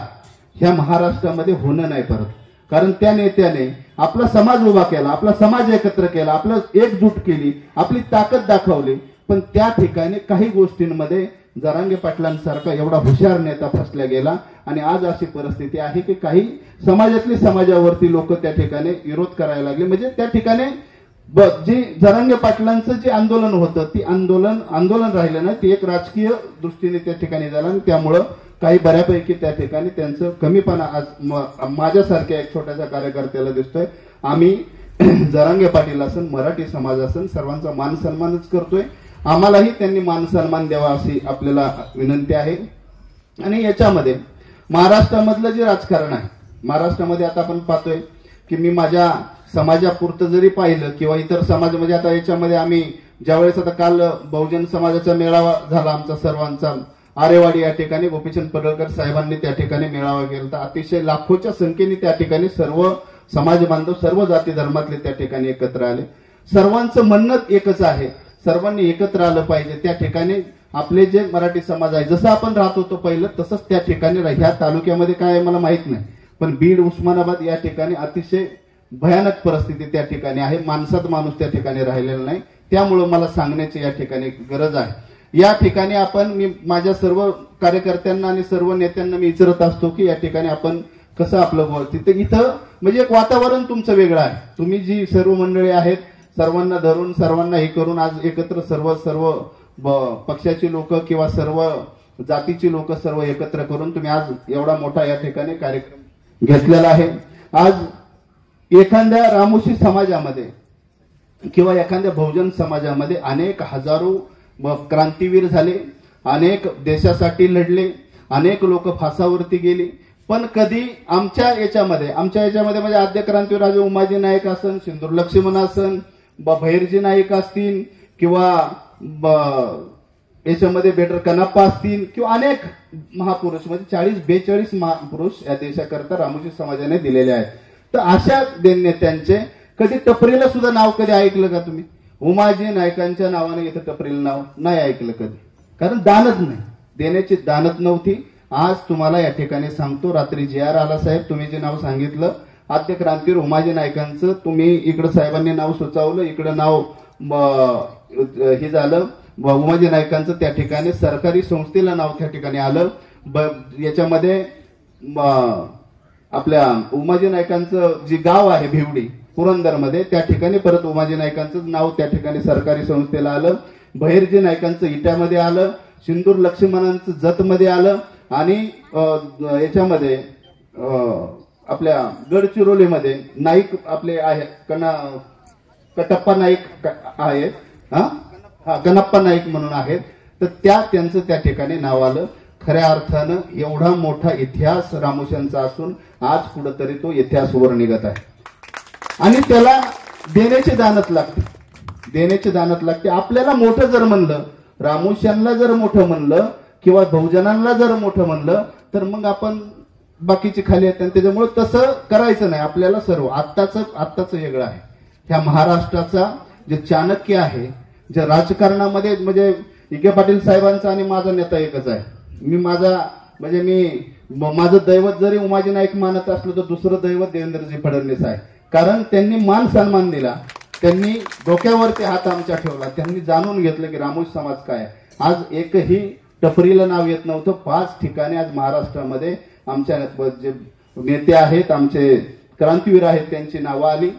ह्या महाराष्ट्रामध्ये होणं नाही परत. कारण त्या नेत्याने आपला समाज उभा केला, आपला समाज एकत्र केला, आपलं एकजूट केली, आपली ताकद दाखवली. पण त्या ठिकाणी काही गोष्टींमध्ये जरांगे पाटलांसारखा एवढा हुशार नेता फसला गेला आणि आज अशी परिस्थिती आहे की काही समाजावरती लोक त्या ठिकाणी विरोध करायला लागले. म्हणजे त्या ठिकाणी जे जरांगे पाटलांचं जे आंदोलन होतं ती आंदोलन राहिलं नाही, ती एक राजकीय दृष्टीने त्या ठिकाणी झालं आणि त्यामुळं काही बऱ्यापैकी त्या ठिकाणी त्यांचं कमीपणा आज माझ्यासारख्या एक छोट्याशा कार्यकर्त्याला दिसतोय. आम्ही जरांगे पाटील असन, मराठी समाज असन, सर्वांचा मान सन्मानच करतोय. आम्हालाही त्यांनी मान सन्मान द्यावा अशी आपल्याला विनंती आहे. आणि याच्यामध्ये महाराष्ट्रामधलं जे राजकारण आहे, महाराष्ट्रामध्ये आता आपण पाहतोय की मी माझ्या समाजापुरतं जरी पाहिलं किंवा इतर समाज म्हणजे आता याच्यामध्ये आम्ही ज्यावेळेस आता काल बहुजन समाजाचा मेळावा झाला आमचा सर्वांचा आरेवाडी या ठिकाणी गोपीचंद पडळकर साहेबांनी त्या ठिकाणी मेळावा केला. अतिशय लाखोच्या संख्येने त्या ठिकाणी सर्व समाज बांधव, सर्व जाती धर्मातले त्या ठिकाणी एकत्र आले. सर्वांचं म्हणणं एकच आहे, सर्वांनी एकत्र आलं पाहिजे. त्या ठिकाणी आपले जे मराठी समाज आहे जसं आपण राहत होतो पहिलं तसंच त्या ठिकाणी ह्या तालुक्यामध्ये काय मला माहित नाही, पण बीड उस्मानाबाद या ठिकाणी अतिशय भयानक परिस्थिती त्या ठिकाणी आहे. माणसात माणूस त्या ठिकाणी राहिलेला नाही. त्यामुळं मला सांगण्याची या ठिकाणी गरज आहे. या ठिकाणी मी माझ्या सर्व कार्यकर्त्यांना आणि सर्व नेत्यांना मी विचारत असतो की या ठिकाणी आपण कसं आपलं बोलतो. इथं म्हणजे एक वातावरण तुमचं वेगळं आहे. तुम्ही जी सर्व मंडळी आहेत सर्वांना धरून सर्वांना हे करून आज एकत्र सर्व पक्षाची लोक किंवा सर्व जातीची लोक सर्व एकत्र करून तुम्ही आज एवढा मोठा या ठिकाणी कार्यक्रम घेतलेला आहे. आज एखाद्या रामोशी समाजामध्ये किंवा एखाद्या बहुजन समाजामध्ये अनेक हजारो क्रांतीवीर झाले, अनेक देशासाठी लढले, अनेक लोक फासावरती गेली. पण कधी आमच्या याच्यामध्ये म्हणजे आद्य क्रांतीवीर राजे उमाजी नाईक असन, सिंदूर लक्ष्मण असन, भैरजी नाईक असतील किंवा याच्यामध्ये बेटर कनाप्पा असतील किंवा अनेक महापुरुष म्हणजे 40-42 महापुरुष या देशाकरता रामोशी समाजाने दिलेले आहेत. तर अशा नेत्यांचे कधी टपरीला सुद्धा नाव कधी ऐकलं का तुम्ही? उमाजी नायकांच्या नावाने इथं टपरीला नाव नाही ऐकलं कधी, कारण दानत नाही, देण्याची दानत नव्हती. आज तुम्हाला या ठिकाणी सांगतो, रात्री JR आला साहेब तुम्ही जे नाव सांगितलं आद्य क्रांतीवीर उमाजी नायकांचं, तुम्ही इकडं साहेबांनी नाव सुचवलं, इकडं नाव हे झालं उमाजी नायकांचं, त्या ठिकाणी सरकारी संस्थेला नाव त्या ठिकाणी आलं. याच्यामध्ये आपल्या उमाजी नायकांचं जे गाव आहे भिवडी पुरंदरमध्ये त्या ठिकाणी परत उमाजी नायकांचं नाव त्या ठिकाणी सरकारी संस्थेला आलं. भैरजी नायकांचं इट्यामध्ये आलं, सिंदूर लक्ष्मणांचं जतमध्ये आलं आणि याच्यामध्ये आपल्या गडचिरोलीमध्ये नाईक आपले आहे कटप्पा नाईक आहेत, गणप्पा नाईक म्हणून आहेत. तर त्यांचं त्या ठिकाणी नाव आलं. खऱ्या अर्थानं एवढा मोठा इतिहास रामोशांचा असून आज कुठंतरी तो इतिहास वर निघत आहे आणि त्याला देण्याची दानत लागते. आपल्याला मोठं जर म्हणलं, रामोशांना जर मोठं म्हणलं किंवा बहुजनांना जर मोठं म्हणलं तर मग आपण बाकीचे खाली आहेत. आणि त्याच्यामुळे तसं करायचं नाही. आपल्याला सर्व आत्ताच वेगळं आहे. ह्या महाराष्ट्राचा जे चाणक्य आहे, जे राजकारणामध्ये म्हणजे विखे पाटील साहेबांचा आणि माझा नेता एकच आहे. मी माझं दैवत जरी उमाजी नाईक मानत असलं तर दुसरं दैवत देवेंद्रजी फडणवीस आहे. कारण त्यांनी मान सन्मान दिला, त्यांनी डोक्यावरती हात आमच्या ठेवला, त्यांनी जाणून घेतलं की रामोशी समाज काय आहे. आज एकही टपरीला नाव येत नव्हतं. 5 ठिकाणी आज महाराष्ट्रामध्ये आमच्या जे नेते आहेत, आमचे क्रांतीवीर आहेत, त्यांची नावं आली.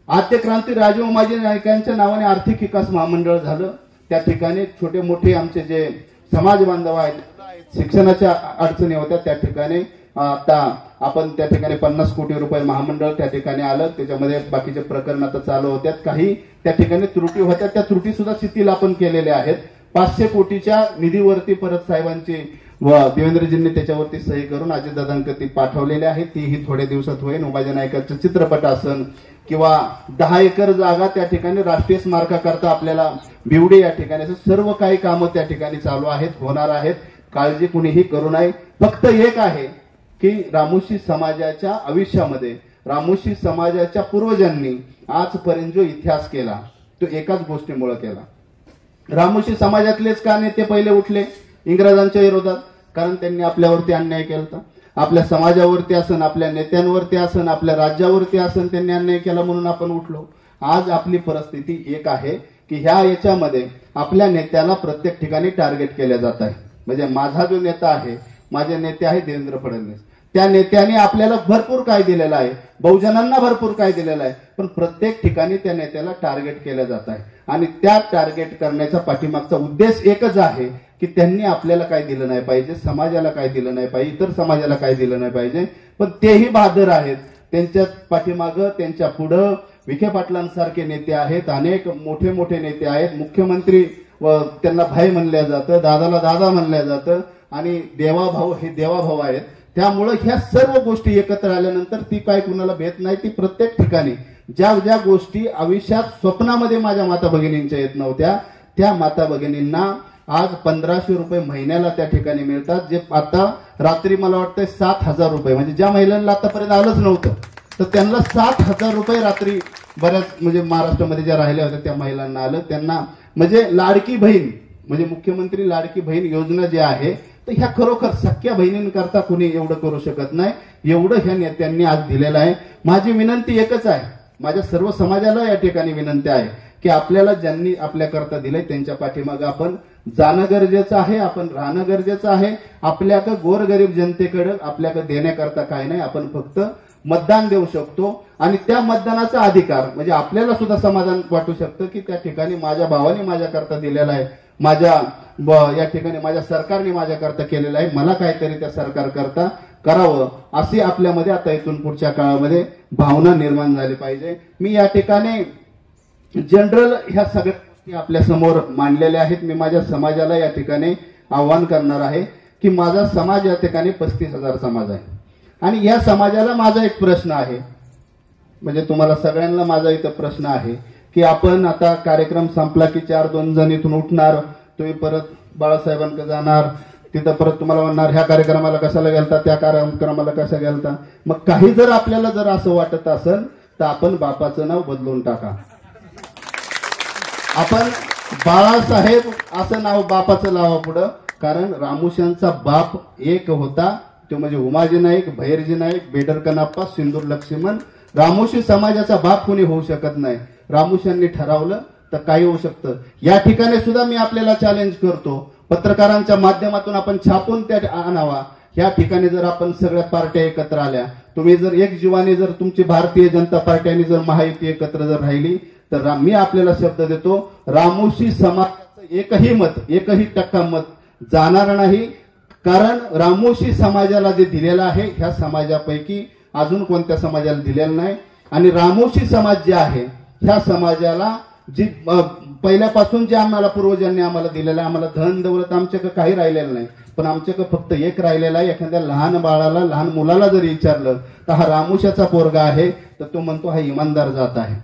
आद्य क्रांती राजे उमाजी नाईकांच्या नावाने आर्थिक विकास महामंडळ झालं. त्या ठिकाणी छोटे मोठे आमचे जे समाज बांधव आहेत, शिक्षणाच्या अडचणी होत्या, त्या ठिकाणी आता आपण त्या ठिकाणी 50 कोटी रुपये महामंडळ त्या ठिकाणी आलं. त्याच्यामध्ये बाकीचे प्रकरण आता चालू होत्यात. काही त्या ठिकाणी त्रुटी होत्या, त्या त्रुटी सुद्धा शिथिल आपण केलेल्या आहेत. 500 कोटीच्या निधीवरती परत साहेबांची व देवेंद्रजींनी त्याच्यावरती सही करून अजितदादांकडे ती पाठवलेली आहे. तीही थोड्या दिवसात होईल. उमाजी नाईकांचं चित्रपट असन किंवा 10 एकर जागा त्या ठिकाणी राष्ट्रीय स्मारकाकरता आपल्याला बिवडी या ठिकाणी सर्व काही कामं त्या ठिकाणी चालू आहेत, होणार आहेत. काळजी कुणीही करू नये. फक्त एक आहे की रामोशी समाजाच्या आयुष्यामध्ये, रामोशी समाजाच्या पूर्वजांनी आजपर्यंत जो इतिहास केला तो एकाच गोष्टीमुळे केला. रामोशी समाजातलेच का नेते पहिले उठले इंग्रजांच्या विरोधात? कारण त्यांनी आपल्यावरती अन्याय केला. आपल्या समाजावरती असन, आपल्या नेत्यांवरती असन, आपल्या राज्यावरती असन, त्यांनी अन्याय केला म्हणून आपण उठलो. आज आपली परिस्थिती एक आहे की ह्या याच्यामध्ये आपल्या नेत्याला प्रत्येक ठिकाणी टार्गेट केले जात आहे. म्हणजे माझा जो नेता आहे, माझे नेते आहे देवेंद्र फडणवीस, त्या नेत्याने आपल्याला भरपूर काय दिलेलं आहे, बहुजनांना भरपूर काय दिलेलं आहे, पण प्रत्येक ठिकाणी त्या नेत्याला टार्गेट केलं जात आहे. आणि त्या टार्गेट करण्याचा पाठीमागचा उद्देश एकच आहे की त्यांनी आपल्याला काय दिलं नाही पाहिजे, समाजाला काय दिलं नाही पाहिजे, इतर समाजाला काय दिलं नाही पाहिजे. पण तेही बहादर आहेत. त्यांच्या पाठीमागं, त्यांच्या पुढं विखे पाटलांसारखे नेते आहेत, अनेक मोठे मोठे नेते आहेत. मुख्यमंत्री व त्यांना भाई म्हणल्या जातं, दादाला दादा म्हणल्या जातं, आणि देवाभाऊ हे देवाभाऊ आहेत. त्यामुळं ह्या सर्व गोष्टी एकत्र आल्यानंतर ती काय कुणाला भेट नाही. ती प्रत्येक ठिकाणी ज्या ज्या गोष्टी आयुष्यात स्वप्नामध्ये माझ्या माता भगिनींच्या येत नव्हत्या, त्या माता भगिनींना आज 1500 रुपये महिन्याला त्या ठिकाणी मिळतात. जे आता रात्री मला वाटतं 7000 रुपये, म्हणजे ज्या महिलांना आतापर्यंत आलंच नव्हतं तर त्यांना 7000 रुपये रात्री बऱ्याच म्हणजे महाराष्ट्रामध्ये ज्या राहिल्या होत्या त्या महिलांना आलं. त्यांना म्हणजे लाडकी बहीण, म्हणजे मुख्यमंत्री लाडकी बहीण योजना जी आहे, तर ह्या खरोखर सख्या बहिणींकरता कुणी एवढं करू शकत नाही, एवढं ह्या नेत्यांनी आज दिलेलं आहे. माझी विनंती एकच आहे, माझ्या सर्व समाजाला या ठिकाणी विनंती आहे की आपल्याला ज्यांनी आपल्याकरता दिलंय त्यांच्या पाठीमागं आपण जाणं गरजेचं आहे, आपण राहणं गरजेचं आहे. आपल्याकडं गोरगरीब जनतेकडे आपल्याकडे देण्याकरता काय नाही, आपण फक्त मतदान देऊ शकतो. आणि त्या मतदानाचा अधिकार म्हणजे आपल्याला सुद्धा समाधान वाटू शकतं की त्या ठिकाणी माझ्या भावाने माझ्याकरता दिलेला आहे, माझ्या या ठिकाणी माझ्या सरकारने माझ्याकरता केलेलं आहे, मला काहीतरी त्या सरकार करता करावं अशी आपल्यामध्ये आता इथून पुढच्या काळामध्ये भावना निर्माण झाली पाहिजे. मी या ठिकाणी जनरल ह्या सगळ्या गोष्टी आपल्या समोर मांडलेल्या आहेत. मी माझ्या समाजाला या ठिकाणी आव्हान करणार आहे की माझा समाज या ठिकाणी 35,000 समाज आहे. आणि या समाजाला माझा एक प्रश्न आहे, म्हणजे तुम्हाला सगळ्यांना माझा इथं प्रश्न आहे की आपण आता कार्यक्रम संपला की 4-2 जण इथून उठणार, तुम्ही परत बाळासाहेबांकडे जाणार, तिथं परत तुम्हाला म्हणणार ह्या कार्यक्रमाला कशाला गेलता, त्या कार्यक्रमाला कशा गेलता. मग काही जर आपल्याला जर असं वाटत असेल तर आपण बापाचं नाव बदलून टाका. आपण बाळासाहेब असं नाव बापाचं लावा पुढं. कारण रामोशांचा बाप एक होता, तो म्हणजे उमाजी नाईक, भैरजी नाईक, बेडर कनाप्पा, सिंदूर लक्ष्मण. रामोशी समाजाचा बाप कोणी होऊ शकत नाही. रामोशांनी ठरवलं तर काही होऊ शकतं. या ठिकाणी सुद्धा मी आपल्याला चॅलेंज करतो, पत्रकारांच्या माध्यमातून आपण छापून त्या आणावा. या ठिकाणी जर आपण सगळ्या पार्ट्या एकत्र आल्या, तुम्ही जर एक जीवाने जर तुमची भारतीय जनता पार्टी आणि जर महायुती एकत्र जर राहिली तर मी आपल्याला शब्द देतो, रामोशी समाजाचं एकही मत, 1% मत जाणार नाही. कारण रामोशी समाजाला जे दिलेलं आहे ह्या समाजापैकी अजून कोणत्या समाजाला दिलेलं नाही. आणि रामोशी समाज जे आहे ह्या समाजाला जी पहिल्यापासून जे आम्हाला पूर्वजांनी आम्हाला दिलेलं आहे, आम्हाला धन दौलत आमच्याकडे काही राहिलेलं नाही, पण आमच्याकडे फक्त एक राहिलेला आहे. एखाद्या लहान बाळाला, लहान मुलाला जर विचारलं तर हा रामोशाचा पोरगा आहे तर तो म्हणतो हा इमानदार जात आहे.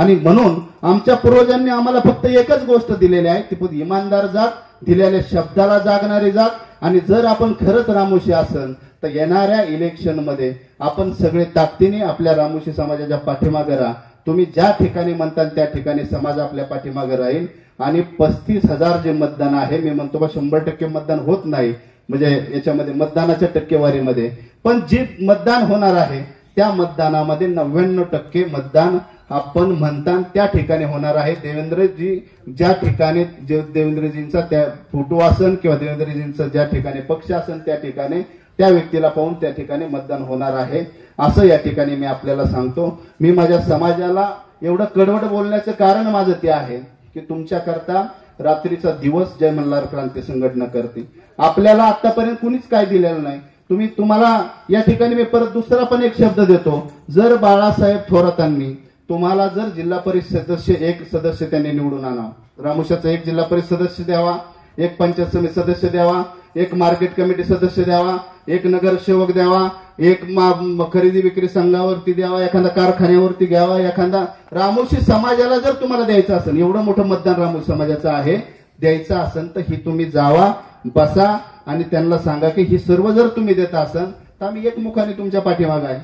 आणि म्हणून आमच्या पूर्वजांनी आम्हाला फक्त एकच गोष्ट दिलेली आहे, ती फक्त इमानदार जाग, दिलेल्या शब्दाला जागणारी जाग. आणि जर आपण खरंच रामोशी असन तर येणाऱ्या इलेक्शन मध्ये आपण सगळे ताकदीने आपल्या रामोशी समाजाच्या पाठीमागे राहा. तुम्ही ज्या ठिकाणी म्हणता त्या ठिकाणी समाज आपल्या पाठीमागे राहील. आणि 35,000 जे मतदान आहे, मी म्हणतो बा 100% मतदान होत नाही म्हणजे याच्यामध्ये मतदानाच्या टक्केवारीमध्ये, पण जे मतदान होणार आहे त्या मतदानामध्ये 99% मतदान आपण म्हणता त्या ठिकाणी होणार आहे. देवेंद्रजी ज्या ठिकाणी देवेंद्रजींचा त्या फोटो असन किंवा देवेंद्रजींचा ज्या ठिकाणी पक्ष असन त्या ठिकाणी त्या व्यक्तीला पाहून त्या ठिकाणी मतदान होणार आहे, असं या ठिकाणी मी आपल्याला सांगतो. मी माझ्या समाजाला एवढं कडवट बोलण्याचं कारण माझं ते आहे की तुमच्याकरता रात्रीचा दिवस जय मल्हार क्रांती संघटना करते. आपल्याला आतापर्यंत कुणीच काय दिलेलं नाही. तुम्हाला या ठिकाणी मी परत दुसरा पण एक शब्द देतो. जर बाळासाहेब थोरातांनी तुम्हाला जर जिल्हा परिषद सदस्य एक सदस्य त्यांनी निवडून आणावं, रामोशाचा एक जिल्हा परिषद सदस्य द्यावा, एक पंचायत समिती सदस्य द्यावा, एक मार्केट कमिटी सदस्य द्यावा, एक नगरसेवक द्यावा, एक खरेदी विक्री संघावरती द्यावा, एखादा कारखान्यावरती घ्यावा, एखादा रामोशी समाजाला जर तुम्हाला द्यायचं असेल, एवढं मोठं मतदान रामोशी समाजाचं आहे, द्यायचं असेल तर ही तुम्ही जावा, बसा आणि त्यांना सांगा की ही सर्व जर तुम्ही देता असाल तर आम्ही एकमुखाने तुमच्या पाठीमागे आहे.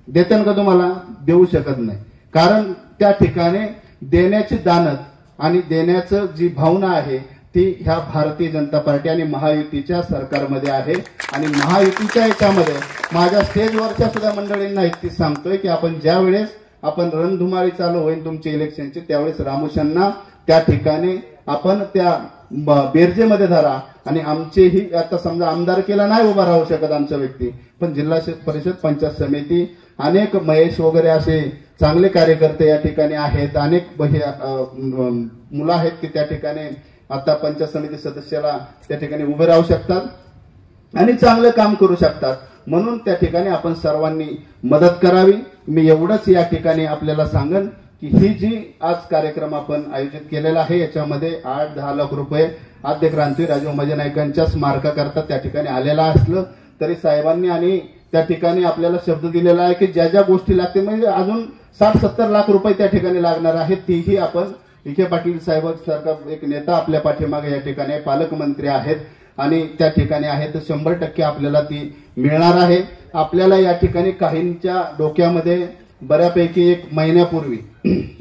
देते का तुम्हाला? देऊ शकत नाही. कारण त्या ठिकाणी देण्याची दानत आणि देण्याचं जी भावना आहे ती ह्या भारतीय जनता पार्टी आणि महायुतीच्या सरकारमध्ये आहे. आणि महायुतीच्या याच्यामध्ये माझ्या स्टेजवरच्या सुद्धा मंडळींना इतकी सांगतोय की आपण ज्या वेळेस आपण रणधुमाळी चालू होईल तुमची इलेक्शनची त्यावेळेस रामोशांना त्या ठिकाणी आपण त्या बेरजेमध्ये धरा. आणि आमचेही आता समजा आमदारकीला नाही उभा राहू शकत आमचा व्यक्ती, पण जिल्हा परिषद पंचायत समिती अनेक महेश वगैरे असे चांगले कार्यकर्ते या ठिकाणी आहेत, अनेक मुलं आहेत की त्या ठिकाणी आता पंचायत समिती सदस्याला त्या ठिकाणी उभे राहू शकतात आणि चांगलं काम करू शकतात. म्हणून त्या ठिकाणी आपण सर्वांनी मदत करावी. मी एवढंच या ठिकाणी आपल्याला सांगन की ही जी आज कार्यक्रम आपण आयोजित केलेला आहे याच्यामध्ये 8-10 लाख रुपये आद्य क्रांतीवीर राजे उमाजी नाईकांच्या स्मारकाकरता त्या ठिकाणी आलेला असलं तरी साहेबांनी आणि त्या ठिकाणी आपल्याला शब्द दिलेला आहे की ज्या ज्या गोष्टी लागतील म्हणजे अजून 60-70 लाख रुपये त्या ठिकाणी लागणार आहेत, तीही आपण विखे पाटील साहेबांसारखा एक नेता आपल्या पाठीमागे या ठिकाणी पालकमंत्री आहेत आणि त्या ठिकाणी आहेत, तर 100% आपल्याला ती मिळणार आहे. आपल्याला या ठिकाणी काहींच्या डोक्यामध्ये बऱ्यापैकी 1 महिन्यापूर्वी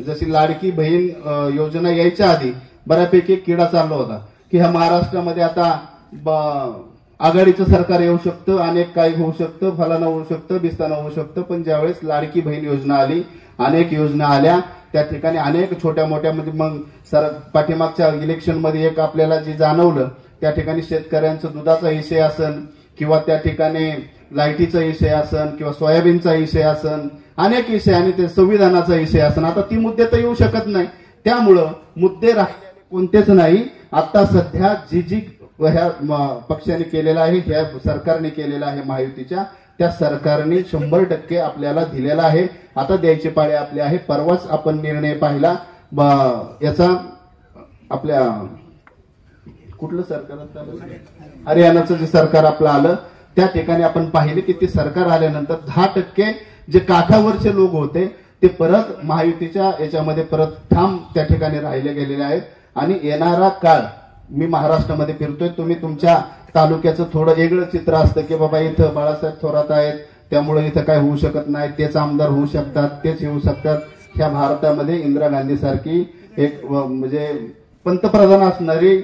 जशी लाडकी बहीण योजना यायच्या आधी बऱ्यापैकी किडा चालला होता की ह्या महाराष्ट्रामध्ये आता आघाडीचं सरकार येऊ शकतं, अनेक काही होऊ शकतं, फलाना होऊ शकतं, बिस्ताना होऊ शकतं. पण ज्यावेळेस लाडकी बहीण योजना आली, अनेक योजना आल्या, त्या ठिकाणी अनेक छोट्या मोठ्या म्हणजे मग पाठीमागच्या इलेक्शन मध्ये एक आपल्याला जे जाणवलं त्या ठिकाणी शेतकऱ्यांचं दुधाचा विषय असन किंवा त्या ठिकाणी लाईटीचा विषय असन किंवा सोयाबीनचा विषय असन, अनेक विषय आणि ते संविधानाचा विषय असन. आता ती मुद्दे तर येऊ शकत नाही, त्यामुळं मुद्दे राहिलेले कोणतेच नाही. आता सध्या जी ह्या पक्षाने केलेला आहे, ह्या सरकारने केलेला आहे महायुतीच्या, त्या सरकारने 100% आपल्याला दिलेला आहे. आता द्यायची पाळी आपली आहे. परवाच आपण निर्णय पाहिला याचा, आपल्या कुठलं सरकार हरियाणाचं जे सरकार आपलं आलं त्या ठिकाणी आपण पाहिले की ते सरकार आल्यानंतर 10% जे काठावरचे लोक होते ते परत महायुतीच्या याच्यामध्ये परत ठाम त्या ठिकाणी राहिले गेलेले आहेत. आणि येणारा काळ मी महाराष्ट्रामध्ये फिरतोय, तुम्ही तुमच्या तालुक्याचं थोडं वेगळं चित्र असतं की बाबा इथं बाळासाहेब थोरात आहेत त्यामुळे इथं काय होऊ शकत नाही, तेच आमदार होऊ शकतात, तेच येऊ शकतात. ह्या भारतामध्ये इंदिरा गांधी सारखी एक म्हणजे पंतप्रधान असणारी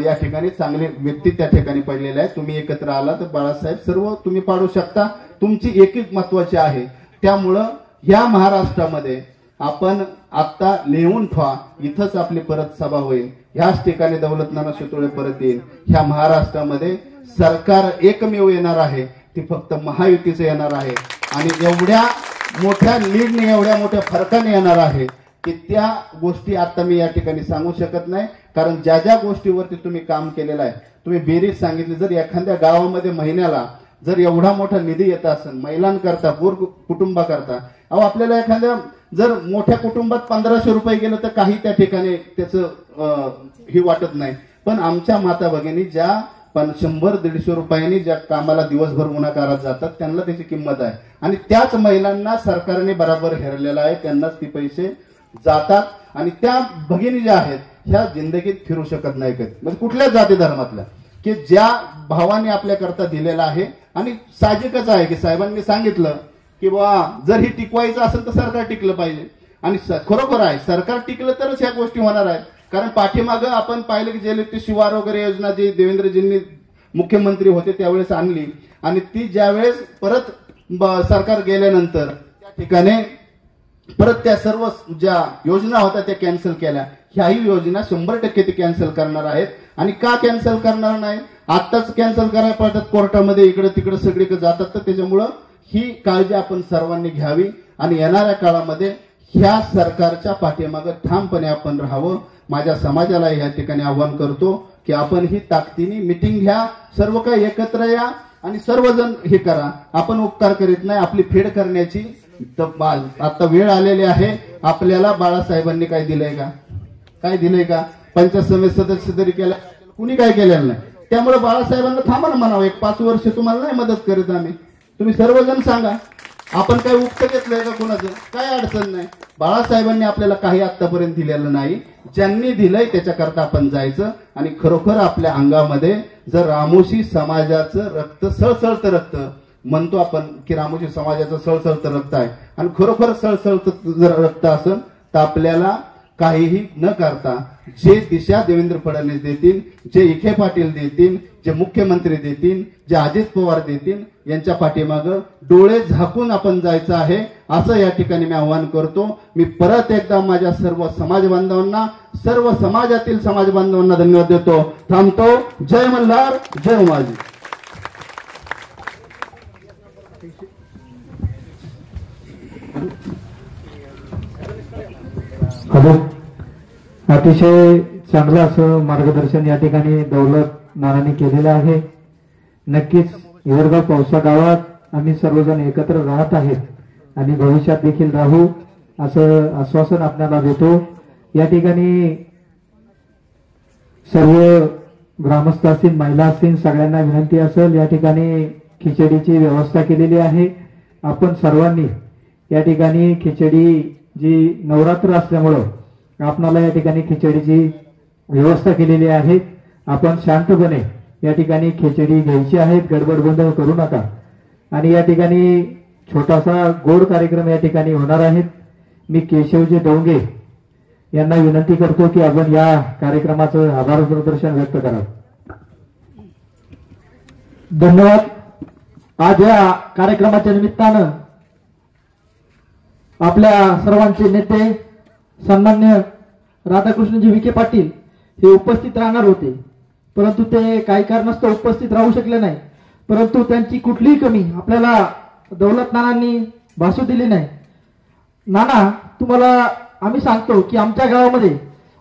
या ठिकाणी चांगली व्यक्ती त्या ठिकाणी पडलेली आहे. तुम्ही एकत्र आला तर बाळासाहेब सर्व तुम्ही पाडू शकता. तुमची एक महत्वाची आहे. त्यामुळं ह्या महाराष्ट्रामध्ये आपण आता लिहून ठेवा, इथंच आपली परत सभा होईल, ह्याच ठिकाणी दौलतनाना शितोळे परत येईल. ह्या महाराष्ट्रामध्ये सरकार एकमेव येणार आहे, ती फक्त महायुतीचं येणार आहे. आणि एवढ्या मोठ्या लीडने एवढ्या मोठ्या फरकाने येणार आहे की त्या गोष्टी आता मी या ठिकाणी सांगू शकत नाही. कारण ज्या ज्या गोष्टीवरती तुम्ही काम केलेलं आहे, तुम्ही बेरीज सांगितली, जर एखाद्या गावामध्ये महिन्याला जर एवढा मोठा निधी येत असेल महिलांकरता, पूर कुटुंबाकरता, अहो आपल्याला एखाद्या जर मोठ्या कुटुंबात 1500 रुपये गेलं तर काही त्या ठिकाणी त्याचं ही वाटत नाही. पण आमच्या माता भगिनी ज्या पण 100-150 रुपयांनी ज्या कामाला दिवसभर उन्हाकारात जातात त्यांना त्याची किंमत आहे. आणि त्याच महिलांना सरकारने बराबर हेरलेला आहे, त्यांनाच ती पैसे जातात. आणि त्या भगिनी ज्या आहेत ह्या जिंदगीत फिरू शकत नाही कधी, म्हणजे कुठल्याच जाती धर्मातल्या, की ज्या भावाने आपल्याकरता दिलेला आहे. आणि साहजिकच आहे की साहेबांनी सांगितलं की बाबा जर ही टिकवायचं असेल तर सरकार टिकलं पाहिजे. आणि खरोखर आहे, सरकार टिकलं तरच ह्या गोष्टी होणार आहेत. कारण पाठीमागं आपण पाहिलं की जलयुक्त शिवार वगैरे योजना जी देवेंद्रजींनी मुख्यमंत्री होते त्यावेळेस आणली, आणि ती ज्यावेळेस परत सरकार गेल्यानंतर त्या ठिकाणी परत त्या सर्व ज्या योजना होत्या त्या कॅन्सल केल्या. ह्याही योजना 100% ते कॅन्सल करणार आहेत. आणि का कॅन्सल करणार नाही, आत्ताच कॅन्सल करायला पडतात कोर्टामध्ये, इकडे तिकडे सगळीकडे जातात. तर त्याच्यामुळं ही काळजी आपण सर्वांनी घ्यावी आणि येणाऱ्या काळामध्ये ह्या सरकारच्या पाठीमागे ठामपणे आपण राहावं. माझ्या समाजाला या ठिकाणी आवाहन करतो की आपण ही ताकदीने मिटिंग घ्या, सर्व काही एकत्र या आणि सर्वजण हे करा. आपण उपकार करीत नाही, आपली फेड करण्याची आता वेळ आलेली आहे. आपल्याला बाळासाहेबांनी काय दिलंय का, काय दिलंय का? पंचायत समिती सदस्य तरी केला, कुणी काय केलेलं नाही. त्यामुळे बाळासाहेबांना थांबा ना म्हणावं, 1-5 वर्ष तुम्हाला नाही मदत करीत आम्ही, तुम्ही सर्वजण सांगा. आपण काय उक्त घेतलंय का कोणाचं, काय अडचण नाही. बाळासाहेबांनी आपल्याला काही आतापर्यंत दिलेलं नाही, ज्यांनी दिलंय त्याच्याकरता आपण जायचं. आणि खरोखर आपल्या अंगामध्ये जर रामोशी समाजाचं रक्त, सळसळतं रक्त म्हणतो आपण की रामोशी समाजाचं सळसळतं रक्त आहे, आणि खरोखर सळसळतं जर रक्त असेल तर आपल्याला काहीही न करता जे दिशा देवेंद्र फडणवीस देतील, जे विखे पाटील देतील, जे मुख्यमंत्री देतील, जे अजित पवार देतील, यांच्या पाठीमागं डोळे झाकून आपण जायचं आहे, असं या ठिकाणी मी आवाहन करतो. मी परत एकदा माझ्या सर्व समाज बांधवांना, सर्व समाजातील समाज बांधवांना धन्यवाद देतो. थांबतो. जय मल्हार, जय उमाजी. अतिशय चांगलं असं मार्गदर्शन या ठिकाणी दौलत नानांनी केलेलं आहे. नक्कीच हिवरगाव पावसा गावात आम्ही सर्वजण एकत्र राहत आहेत आणि भविष्यात देखील राहू असं आश्वासन आपल्याला देतो. या ठिकाणी सर्व ग्रामस्थ असतील, महिला असतील, सगळ्यांना विनंती असेल, या ठिकाणी खिचडीची व्यवस्था केलेली आहे. आपण सर्वांनी या ठिकाणी खिचडी, जी नवरात्र असल्यामुळं आपणाला या ठिकाणी खिचडीची व्यवस्था केलेली आहे. आपण शांतपणे या ठिकाणी खिचडी घ्यायची आहे, गडबड गोंधळ करू नका. आणि या ठिकाणी छोटासा गोड कार्यक्रम या ठिकाणी होणार आहेत. मी केशवजी डोंगे यांना विनंती करतो की आपण या कार्यक्रमाचं आभार प्रदर्शन व्यक्त करावं. धन्यवाद. आज या कार्यक्रमाच्या निमित्तानं आपल्या सर्वांचे नेते सन्मान्य राधाकृष्णजी विखे पाटील हे उपस्थित राहणार होते, परंतु ते काही कारणास्तव उपस्थित राहू शकले नाही. परंतु त्यांची कुठलीही कमी आपल्याला दौलत नानांनी भासू दिली नाही. नाना, तुम्हाला आम्ही सांगतो की आमच्या गावामध्ये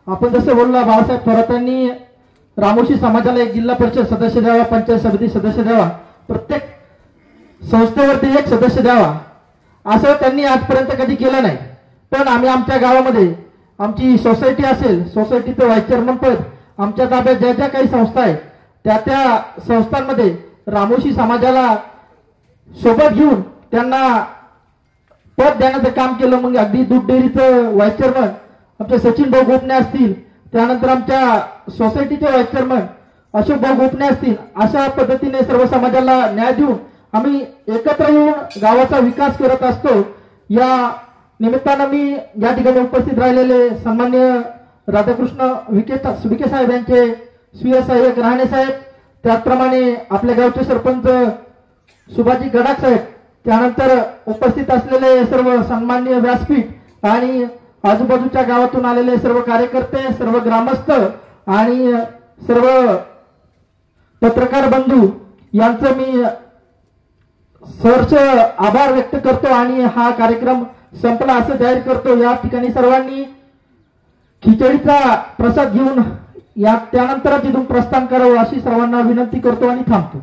आपण जसं बोलला, बाळासाहेब थोरातांनी रामोशी समाजाला एक जिल्हा परिषद सदस्य द्यावा, पंचायत समिती सदस्य द्यावा, प्रत्येक संस्थेवरती एक सदस्य द्यावा, असं त्यांनी आजपर्यंत कधी केलं नाही. पण आम्ही आमच्या गावामध्ये आमची सोसायटी असेल, सोसायटीचं व्हाईस चेअरमन पद, आमच्या ताब्यात ज्या ज्या काही संस्था आहेत त्या संस्थांमध्ये रामोशी समाजाला सोबत घेऊन त्यांना पद देण्याचं काम केलं. मग अगदी दूध डेअरीचं व्हाईस चेअरमन आमचे सचिन भाऊ गोपने असतील, त्यानंतर आमच्या सोसायटीचे व्हाईस चेअरमन अशोक भाऊ गोपने असतील, अशा पद्धतीने सर्व समाजाला न्याय देऊन आम्ही एकत्र येऊन गावाचा विकास करत असतो. या निमित्तानं मी या ठिकाणी उपस्थित राहिलेले सन्मान्य राधाकृष्ण विखे साहेब यांचे स्वीय सहाय्यक राहणे साहेब, त्याचप्रमाणे आपल्या गावचे सरपंच सुभाजी गडाख साहेब, त्यानंतर उपस्थित असलेले सर्व सन्मान्य व्यासपीठ आणि आजूबाजूच्या गावातून आलेले सर्व कार्यकर्ते, सर्व ग्रामस्थ आणि सर्व पत्रकार बंधू यांचं मी सहर्ष आभार व्यक्त करतो आणि हा कार्यक्रम संपला असं जाहीर करतो. या ठिकाणी सर्वांनी खिचडीचा प्रसाद घेऊन त्यानंतरच इथून प्रस्थान करावं अशी सर्वांना विनंती करतो आणि थांबतो.